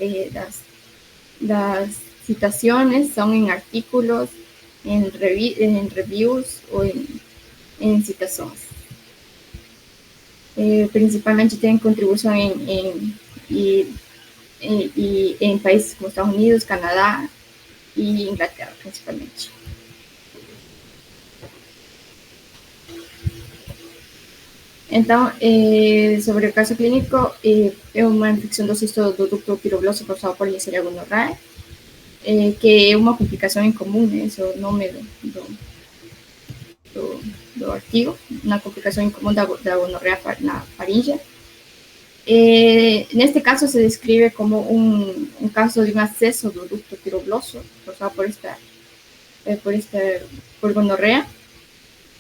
das citações são em artículos, em reviews ou em citações. Principalmente tem contribuição em países como Estados Unidos, Canadá e Inglaterra, principalmente. Então, sobre o caso clínico, é uma infecção do cisto do ducto pirogloso causada por Neisseria gonorrhoeae, que é uma complicação incomum, né? Esse é o nome do artigo, uma complicação incomum da gonorreia na faringe. Neste caso, se describe como um caso de um acesso do ducto pirogloso causado por gonorrea.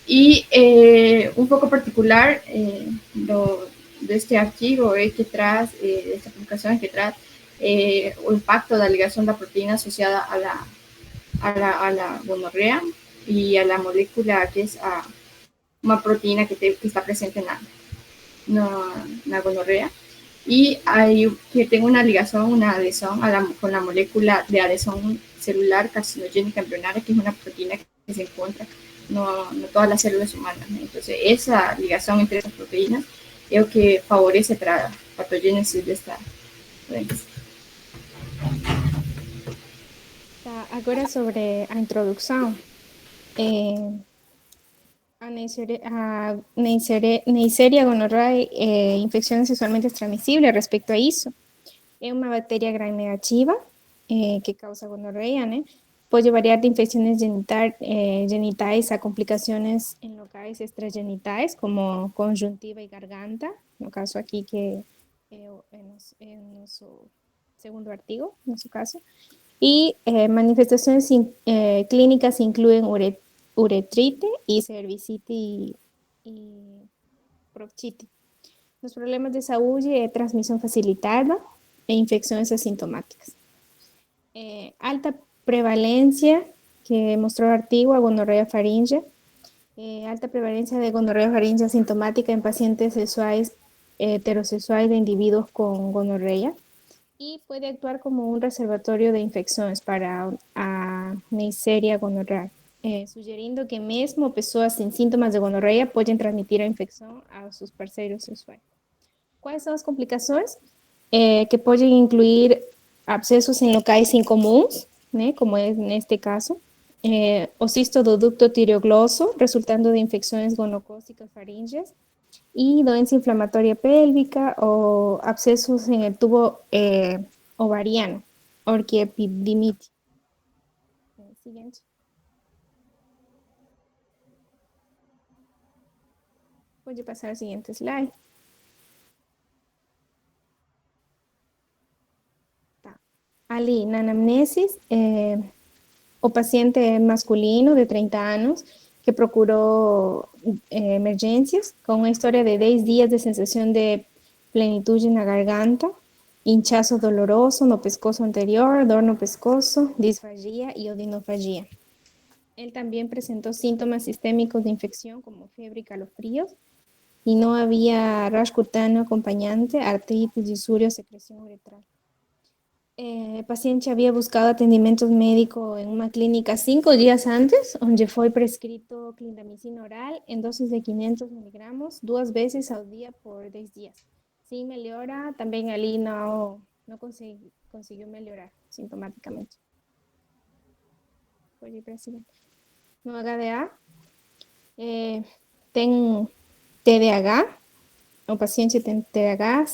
Y un poco particular de este archivo es que trae, de esta publicación es que trae el impacto de la ligación de la proteína asociada a la gonorrea y a la molécula que es una proteína que está presente en la gonorrea. y hay que tenga una ligación, una adhesión con la molécula de adhesión celular carcinogénica embrionaria, que es una proteína que se encuentra no todas las células humanas, ¿no? Entonces, esa ligación entre esas proteínas es lo que favorece para la patogénesis de esta doença. Agora sobre a introdução, a Neisseria gonorrhoeae, infección sexualmente transmisible. Respecto a isso, é uma bactéria gram-negativa que causa gonorreia, né? Pode variar de infecciones genitais a complicaciones en locais extragenitais, como conjuntiva y garganta, no caso aquí que en nuestro segundo artigo, en su caso. Y manifestaciones clínicas incluyen uretrite y cervicitis y bronquitis. Los problemas de salud es transmisión facilitada e infecciones asintomáticas. Alta prevalencia, que mostró el artículo, a gonorrea faríngea. Alta prevalencia de gonorrea faríngea asintomática en pacientes sexuales heterosexuales de individuos con gonorrea, y puede actuar como un reservatorio de infecciones para a Neisseria gonorrhoeae, sugerindo que mesmo pessoas sin síntomas de gonorrea pueden transmitir la infección a sus parceiros sexuales. ¿Cuáles son las complicaciones? Que pueden incluir abscesos en locais incomuns, ¿no? Como es en este caso, o cisto do ducto tireogloso, resultando de infecciones gonocócicas faríngeas, y doença inflamatoria pélvica o abscesos en el tubo ovariano, orquiepididimitis. Siguiente. Voy a pasar al siguiente slide. Ali, na anamnesis, o paciente masculino de 30 años que procuró emergencias con una historia de 10 días de sensación de plenitud en la garganta, hinchazo doloroso no pescozo anterior, dolor no pescozo, disfagia y odinofagia. Él también presentó síntomas sistémicos de infección como fiebre y calofríos, y no había rash cutáneo acompañante, artritis, disurio, secreción uretral. El paciente había buscado atendimiento médico en una clínica 5 días antes, donde fue prescrito clindamicina oral en dosis de 500 miligramos 2 veces al día por 10 días. Sin mejora, también ali no consiguió mejorar sintomáticamente. Voy a ir para el siguiente. No HDA, ten TDAH, o paciente tem TDAH,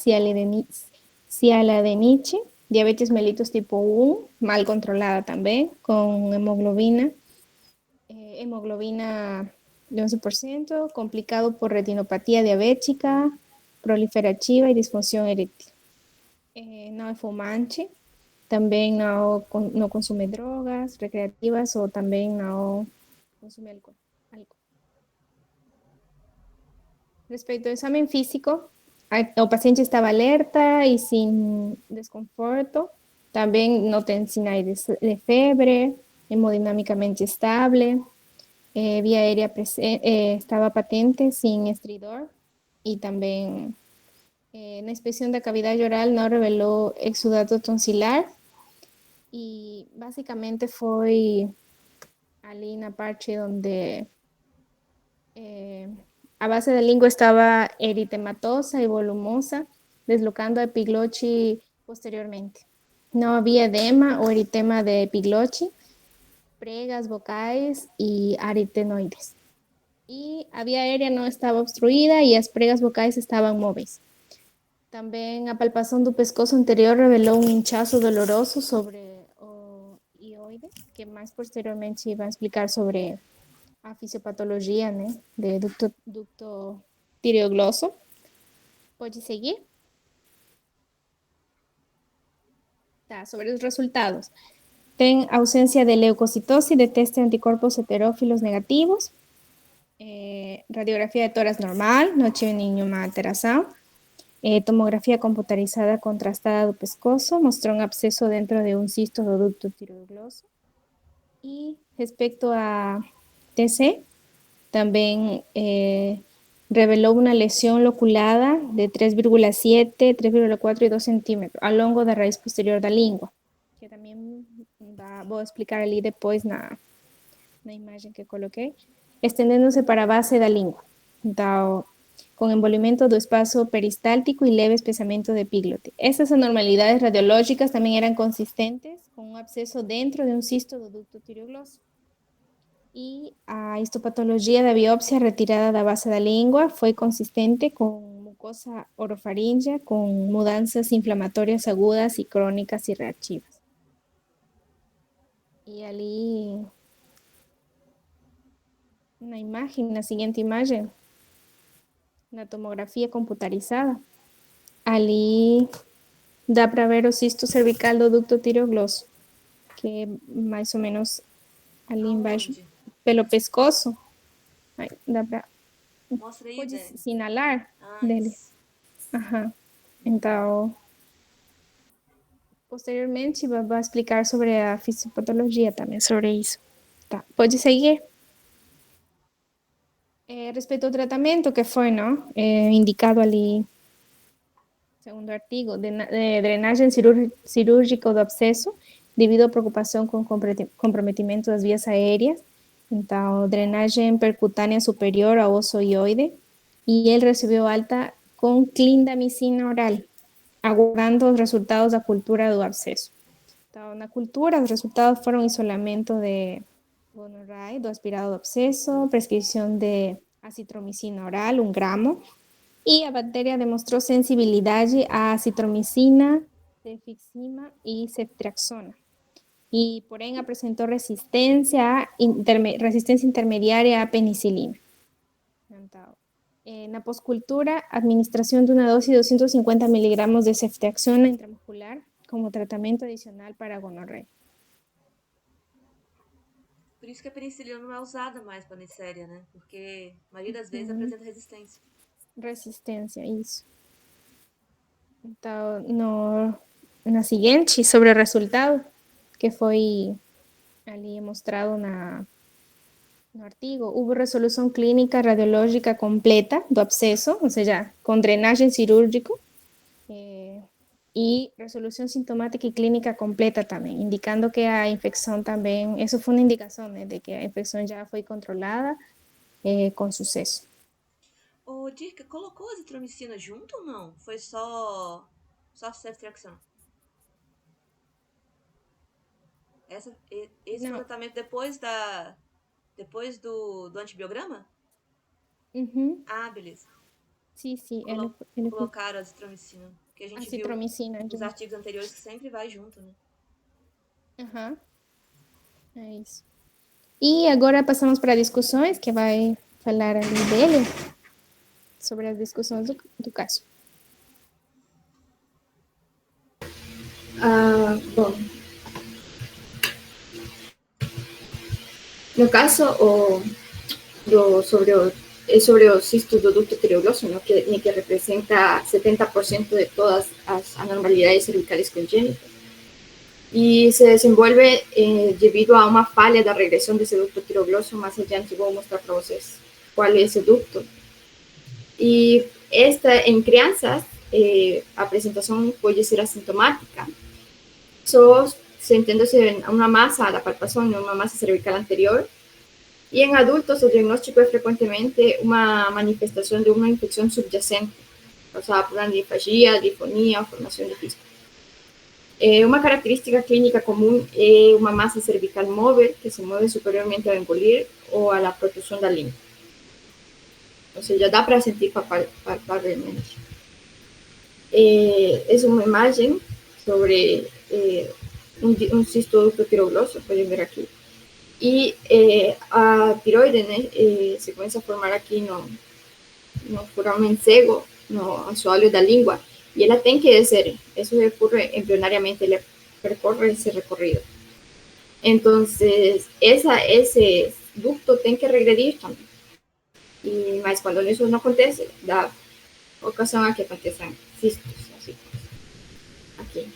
cialadeniche, diabetes mellitus tipo 1, mal controlada también, con hemoglobina de 11%, complicado por retinopatía diabética, proliferativa y disfunción eréctil. No es fumante, también no consume drogas recreativas o también no consume alcohol. Respecto al examen físico, el paciente estaba alerta y sin desconforto. También no tiene signos de fiebre, hemodinámicamente estable, vía aérea estaba patente, sin estridor, y también la inspección de cavidad oral no reveló exudato tonsilar, y básicamente fue allí en la parte donde a base de lengua estaba eritematosa y volumosa, deslocando a epiglochi posteriormente. No había edema o eritema de epiglochi, pregas vocales y aritenoides. Y la vía aérea no estaba obstruida y las pregas vocales estaban móviles. También a palpación del pescozo anterior reveló un hinchazo doloroso sobre ioide, que más posteriormente iba a explicar sobre a fisiopatología, ¿no? De ducto tireogloso. ¿Puede seguir? Sobre los resultados. Ten ausencia de leucocitosis, detecta anticuerpos heterófilos negativos, radiografía de tórax normal, no tiene ninguna alteración, tomografía computarizada contrastada do pescozo, mostró un absceso dentro de un cisto do ducto tireogloso. Y respecto a TC, también reveló una lesión loculada de 3,7, 3,4 y 2 centímetros ao longo da raiz posterior da língua, que também vou explicar ali depois na imagem que coloquei, estendendo-se para a base da língua. Então, com envolvimento do espaço peristáltico e leve espessamento de epíglote. Essas anormalidades radiológicas também eram consistentes com um abscesso dentro de um cisto do ducto tireoglosso. E a histopatologia da biópsia retirada da base da língua foi consistente com mucosa orofaríngea, com mudanças inflamatórias agudas e crônicas e reativas. E ali, na imagem, na seguinte imagem, na tomografia computarizada, ali dá para ver o cisto cervical do ducto tireoglosso, que é mais ou menos ali embaixo, Aonde? pelo pescoço. Aí, dá para Mostra aí, pode Dani. sinalar Ah, dele. isso. Aham. Então, posteriormente vai explicar sobre a fisiopatologia também, sobre isso. Tá, pode seguir. Respeito ao tratamento que foi, não? Indicado ali, segundo artigo, de drenagem cirúrgica do abscesso, devido à preocupação com comprometimento das vias aéreas. Então, drenagem percutânea superior ao osso ioide. E ele recebeu alta com clindamicina oral, aguardando os resultados da cultura do abscesso. Então, na cultura, os resultados foram isolamento de gonorreia, do aspirado do abscesso, prescrição de acitromicina oral, 1 gramo, e a bactéria demonstrou sensibilidade à acitromicina, cefixima e ceftriaxona. E, porém, apresentou resistência intermediária à penicilina. Então, na pós-cultura, administração de uma dose de 250 miligramas de ceftriaxona intramuscular como tratamento adicional para a gonorreia. Por isso que a penicilina não é usada mais para Neisseria, né? Porque a maioria das vezes apresenta resistência. Resistência, isso. Então, na seguinte, sobre o resultado, que foi ali mostrado no artigo, houve resolução clínica radiológica completa do abscesso, ou seja, com drenagem cirúrgico, e resolução sintomática e clínica completa também, indicando que a infecção também, isso foi uma indicação, né, de que a infecção já foi controlada com sucesso. Ô, Dirk, colocou azitromicina junto ou não? Foi só ceftriaxona? Esse foi o tratamento depois do antibiograma? Uhum. Ah, beleza. Sim, ele Colocaram azitromicina. Porque a gente azitromicina viu nos junto. artigos anteriores que sempre vai junto, né? Aham. É isso. E agora passamos para discussões, que vai falar ali dele, sobre as discussões do caso. Bom, no caso, sobre o cisto do ducto tireoglosso, ¿no? que representa 70% de todas as anormalidades cervicales congénitas, y se desenvolve debido a uma falha da regressão desse ducto tireoglosso. Mais adiante vou mostrar para vocês qual é esse ducto. E em crianças, a apresentação pode ser assintomática, só sentándose en una masa, la palpación, en una masa cervical anterior. Y en adultos el diagnóstico es frecuentemente una manifestación de una infección subyacente, causada por una linfagia, difonía o formación de quistes. Una característica clínica común es una masa cervical móvil que se mueve superiormente al engolir o a la protrusión de la lengua. O sea, ya da para sentir palpablemente. Es una imagen sobre un cisto ducto tireoglosso, pueden ver aquí. Y a tiroide, né, se começa a formar aqui no foramen cego, no assoalho da língua, e ela tem que descer. Isso ocorre embrionariamente, ela percorre esse recorrido. Então, esse ducto tem que regredir também. Mas quando isso não acontece, dá ocasião a que aconteçam cistos, assim, aqui.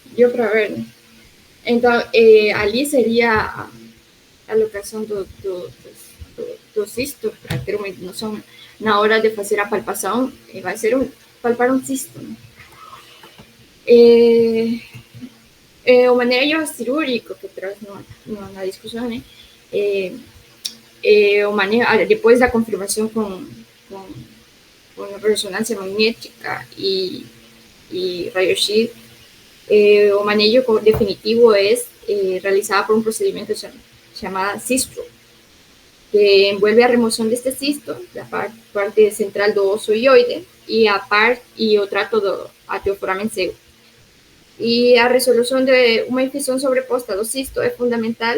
Deu para ver, né? Então, ali seria a locação do cisto, para ter uma noção, na hora de fazer a palpação, vai ser palpar um cisto, né? O manejo cirúrgico que traz na discussão, né? O manejo, depois da confirmação com ressonância magnética e raio-x, o manejo definitivo é realizado por um procedimento chamado cisto, que envuelve a remoção deste cisto, da parte central do osso ilioide e o trato até o foramen cego. E a resolução de uma infecção sobreposta do cisto é fundamental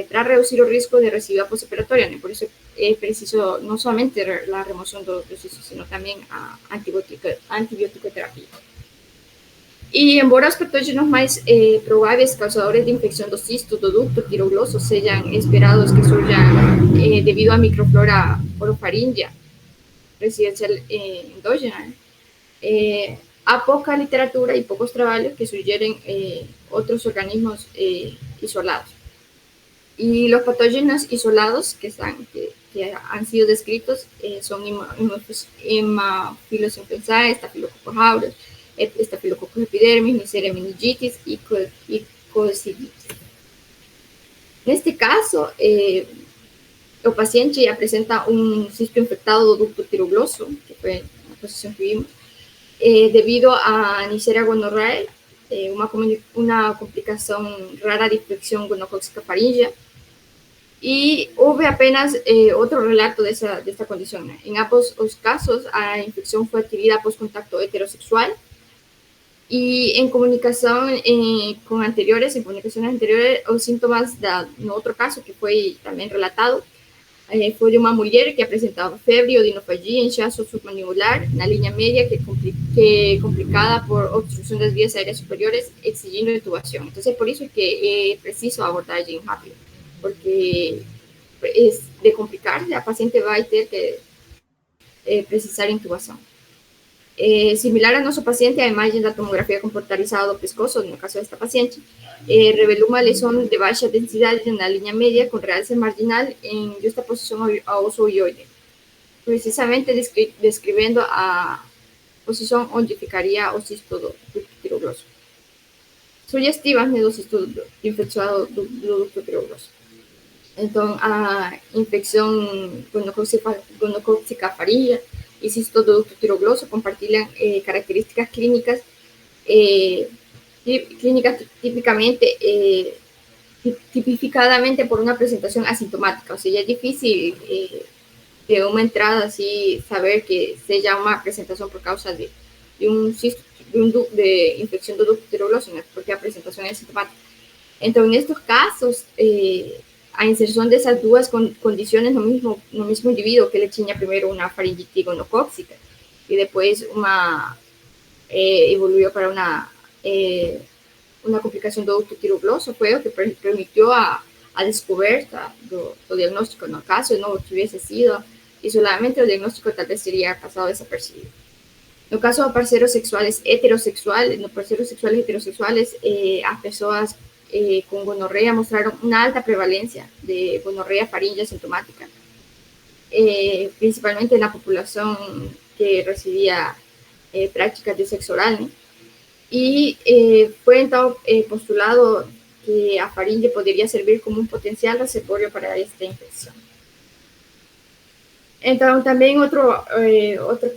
para reduzir o risco de recidiva pós-operatória, né? Por isso é preciso não somente a remoção do cisto, sino também a antibiótico-terapia. E embora os patógenos mais prováveis causadores de infecção do cisto do ducto tirogloso sejam esperados que surjam devido à microflora orofaríngea residencial endógena, há pouca literatura e poucos trabalhos que sugerem outros organismos isolados. Y los patógenos isolados que han sido descritos son Haemophilus influenzae, Staphylococcus aureus, Staphylococcus epidermis, Neisseria meningitis y cociditis. Neste caso, o paciente apresenta um cisto infectado do ducto tirogloso, que foi a posição que vimos, devido a Neisseria gonorrhoeae, uma complicação rara de infecção gonocócica faríngea. E houve apenas outro relato dessa condição, né? Em ambos os casos, a infecção foi adquirida após contato heterossexual e em comunicações anteriores, os sintomas no outro caso, que foi também relatado, foi de uma mulher que apresentava febre, odinofagia, inchaço submandibular na linha média, que complicada por obstrução das vias aéreas superiores, exigindo intubação. Então, é por isso que é preciso a abordagem rápida, porque de complicar, a paciente vai ter que precisar de intubação. Similar a nosso paciente, a imagem da tomografia computadorizada do pescoço, no caso desta paciente, revelou uma lesão de baixa densidade na linha média com realce marginal em justaposição ao osso ilioide, precisamente descrevendo a posição onde ficaria o cisto do tirogloso. Sugestivas, né, do cisto infeccionado do ducto tirogloso. Então, a infecção gonocócica faríngea e cisto do ducto tirogloso compartilham características clínicas tipificadamente por uma apresentação assintomática, ou seja, é difícil de uma entrada assim saber que seja uma apresentação por causa de um cisto de infecção do ducto tirogloso, né? Porque a apresentação é assintomática. Então, nestes casos, a inserção dessas duas condições no mesmo indivíduo, que ele tinha primeiro uma faringite gonocócica e depois evoluiu para uma complicação do ducto tirogloso, foi o que permitiu a descoberta do diagnóstico. No caso não tivesse sido isoladamente, o diagnóstico talvez teria passado desapercebido. No caso de parceiros sexuales heterossexuales, as pessoas com gonorreia mostraram uma alta prevalência de gonorreia faríngea sintomática, principalmente na população que recebia práticas de sexo oral, né? E foi então postulado que a faringe poderia servir como um potencial reservório para esta infecção. Então, também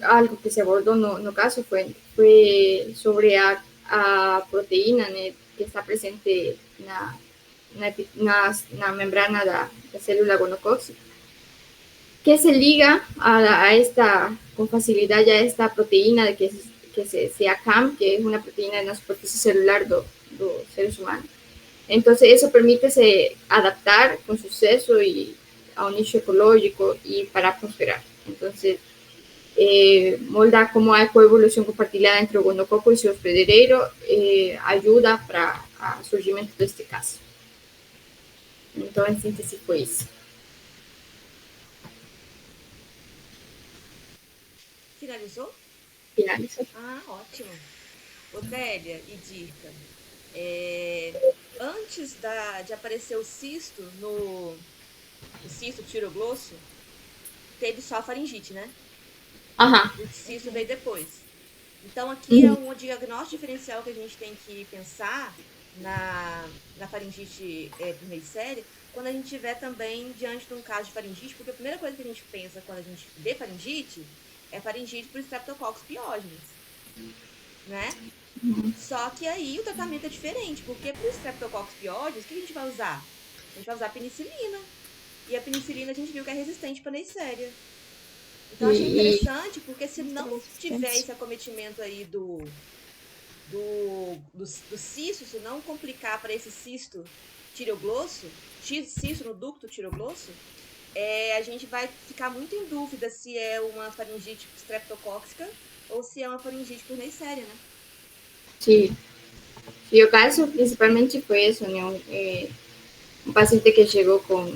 algo que se abordou no caso foi sobre a proteína, né, que está presente na membrana da célula gonocócica, que se liga com facilidade a esta proteína que se ACAM, que é uma proteína na superfície celular dos seres humanos. Então, isso permite se adaptar com sucesso a un nicho ecológico y para prosperar. Entonces, molda como hay coevolución compartida entre el gonococo y su hospedero, ayuda para el surgimiento de este caso. Entonces, en síntesis, fue eso. Finalizou? Finalizó. Ah, ótimo. Odélia e Dirca, antes de aparecer o cisto o cisto tiroglosso, teve só a faringite, né? Aham. O cisto veio depois. Então, aqui é um diagnóstico diferencial que a gente tem que pensar na faringite por Neisseria, quando a gente estiver também diante de um caso de faringite, porque a primeira coisa que a gente pensa quando a gente vê faringite é faringite por Streptococcus pyogenes, né? Só que aí o tratamento é diferente, porque para o Streptococcus pyogenes, o que a gente vai usar? A gente vai usar penicilina. E a penicilina a gente viu que é resistente para Neisseria. Então, achei interessante, porque se não tiver esse acometimento aí do cisto, se não complicar para esse cisto tiroglosso, cisto no ducto tiroglosso, a gente vai ficar muito em dúvida se é uma faringite streptocóxica ou se é uma faringite por Neisseria, né? Sim. E o caso principalmente foi isso, né? Um paciente que chegou com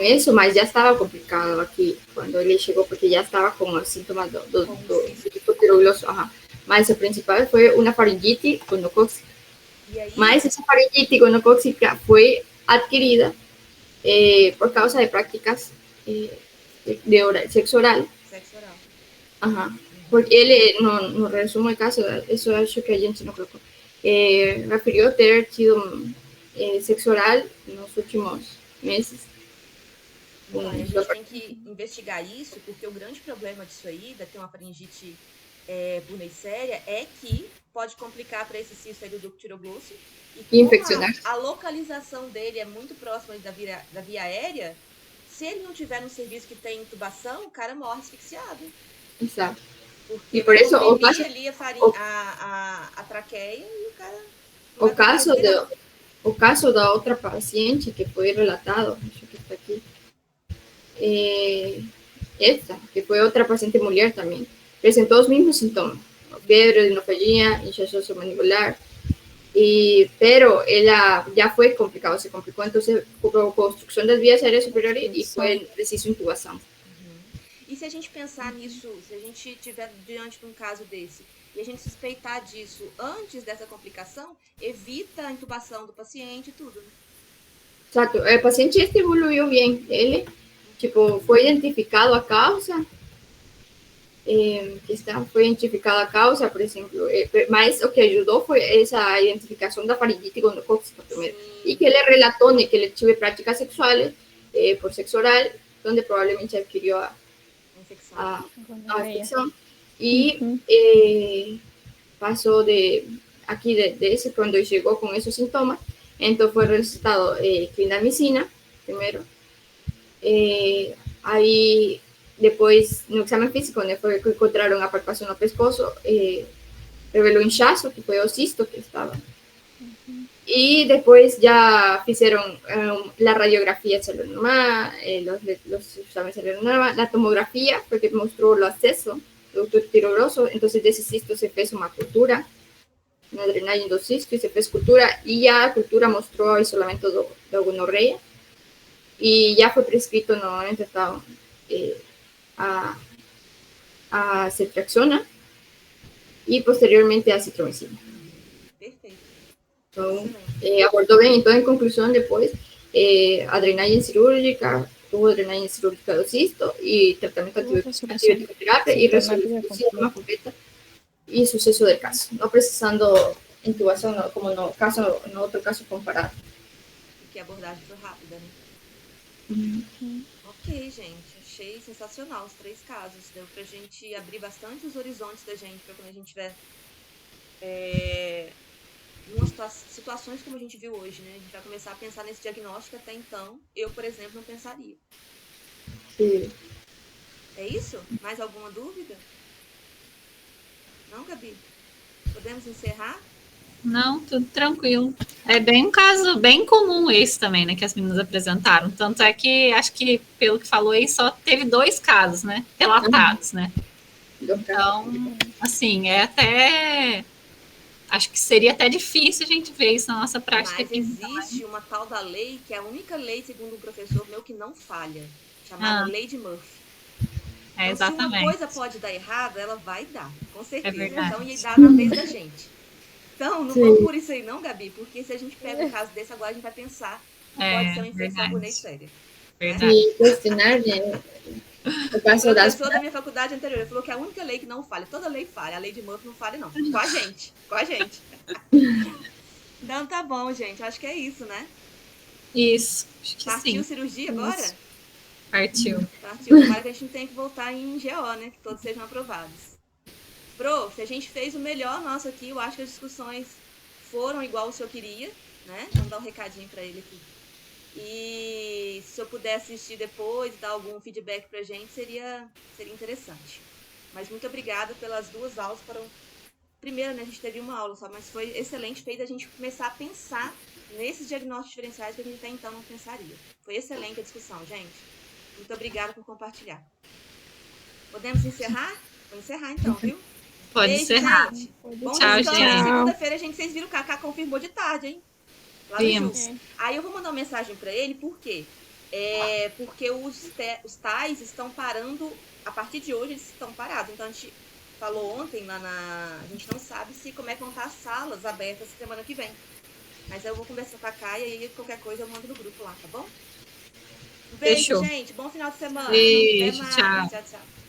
isso, mas já estava complicado aqui quando ele chegou, porque já estava com os sintomas do tiroglosso. Mas o principal foi uma faringite gonocóxica. Mas essa faringite gonocóxica foi adquirida por causa de práticas de sexo oral. Sexo oral. Ajá. Porque ele, no resumo do caso, isso acho que a gente não colocou, referiu ter tido sexo oral nos últimos meses. Então, a gente tem que investigar isso, porque o grande problema disso aí, de ter uma faringite por Neisseria, é que pode complicar para esse cisto aí do ducto tiroglosso. E como a localização dele é muito próxima da via aérea, se ele não tiver no serviço que tem intubação, o cara morre asfixiado. Exato. Porque e por isso o caso ali a traqueia e o cara... O caso da outra paciente que foi relatado, acho que está aqui, esta, que foi outra paciente mulher também, apresentou os mesmos sintomas, febre, adenofagia, inchaço mandibular, pero ela já foi complicado, se complicou, então provocou obstrução das vias aéreas superiores e foi preciso intubação. E se a gente pensar nisso, se a gente estiver diante de um caso desse, e a gente suspeitar disso antes dessa complicação, evita a intubação do paciente e tudo, né? Exato, o paciente evoluiu bem, ele, foi identificado a causa, foi identificada a causa, por exemplo, mas o que ajudou foi essa identificação da faringite gonocóxica primeiro, e que ele relatou, né, que ele teve práticas sexuais por sexo oral, onde provavelmente adquiriu a infecção, e passou desse quando chegou com esses sintomas, então foi registrado clindamicina primeiro, aí depois no exame físico, né, foi que encontraram a palpação no pescoço, revelou inchaço, que foi o cisto que estava. Y después ya hicieron la radiografía celular normal, los exámenes celulares normal, la tomografía, porque mostró el acceso do ducto tiroglosso, entonces desse cisto se fez uma cultura, uma drenagem do cisto e se fez cultura, e a cultura mostrou o isolamento da gonorreia, e já foi prescrito novamente a ceftriaxona e posteriormente a azitromicina. Perfeito. Então, abordou bem. Então, em conclusão, depois, a drenagem cirúrgica, tuvo drenagem cirúrgica do cisto e tratamento antibiótico-terapia e resolução do síntoma completa e sucesso do caso, não precisando intubação, como no outro caso comparado. Porque a abordagem foi rápida, né? Ok, gente. Achei sensacional os 3 casos. Deu pra gente abrir bastante os horizontes da gente para quando a gente tiver umas situações como a gente viu hoje, né? A gente vai começar a pensar nesse diagnóstico. Até então, eu, por exemplo, não pensaria. Sim. É isso? Mais alguma dúvida? Não, Gabi? Podemos encerrar? Não, tudo tranquilo. É bem um caso bem comum esse também, né, que as meninas apresentaram. Tanto é que, acho que, pelo que falou aí, só teve 2 casos, né, relatados, né. Então, assim, acho que seria até difícil a gente ver isso na nossa prática. Mas existe uma tal da lei, que é a única lei, segundo um professor meu, que não falha, chamada Lei de Murphy. É, Então, se uma exatamente. coisa pode dar errado, ela vai dar, com certeza. verdade. Então, ia dar na vez da gente. Então, não Sim. vamos por isso aí não, Gabi, porque se a gente pega um caso desse, agora a gente vai pensar que pode ser uma infecção por Neisseria. Verdade. E questionar, o caso A das professora da minha faculdade anterior falou que a única lei que não falha, toda lei falha, a lei de Murphy não falha não, com a gente, com a gente. Então tá bom, gente, acho que é isso, né? Isso, acho que Partiu sim. cirurgia agora? Isso. Partiu. Partiu, tomara que a gente não tenha que voltar em GO, né? Que todos sejam aprovados. Prof, a gente fez o melhor nosso aqui, eu acho que as discussões foram igual o senhor queria, né? Vamos dar um recadinho pra ele aqui. E se eu puder assistir depois e dar algum feedback pra gente, seria interessante. Mas muito obrigada pelas 2 aulas. Primeiro, né, a gente teve uma aula só, mas foi excelente, fez a gente começar a pensar nesses diagnósticos diferenciais que a gente até então não pensaria. Foi excelente a discussão, gente. Muito obrigada por compartilhar. Podemos encerrar? Vamos encerrar então, viu? Pode Beijo, encerrar. gente. Bom Tchau, descanso. gente. Segunda-feira, vocês viram, o Kaká confirmou de tarde, hein? Lá no Vimos. Ju. Aí eu vou mandar uma mensagem pra ele, por quê? Porque os tais estão parando, a partir de hoje eles estão parados. Então a gente falou ontem a gente não sabe como é que vão estar as salas abertas semana que vem. Mas eu vou conversar com a Kai e aí qualquer coisa eu mando no grupo lá, tá bom? Um beijo, Fechou. gente. Bom final de semana. Beijo, Até mais. tchau. Tchau, tchau.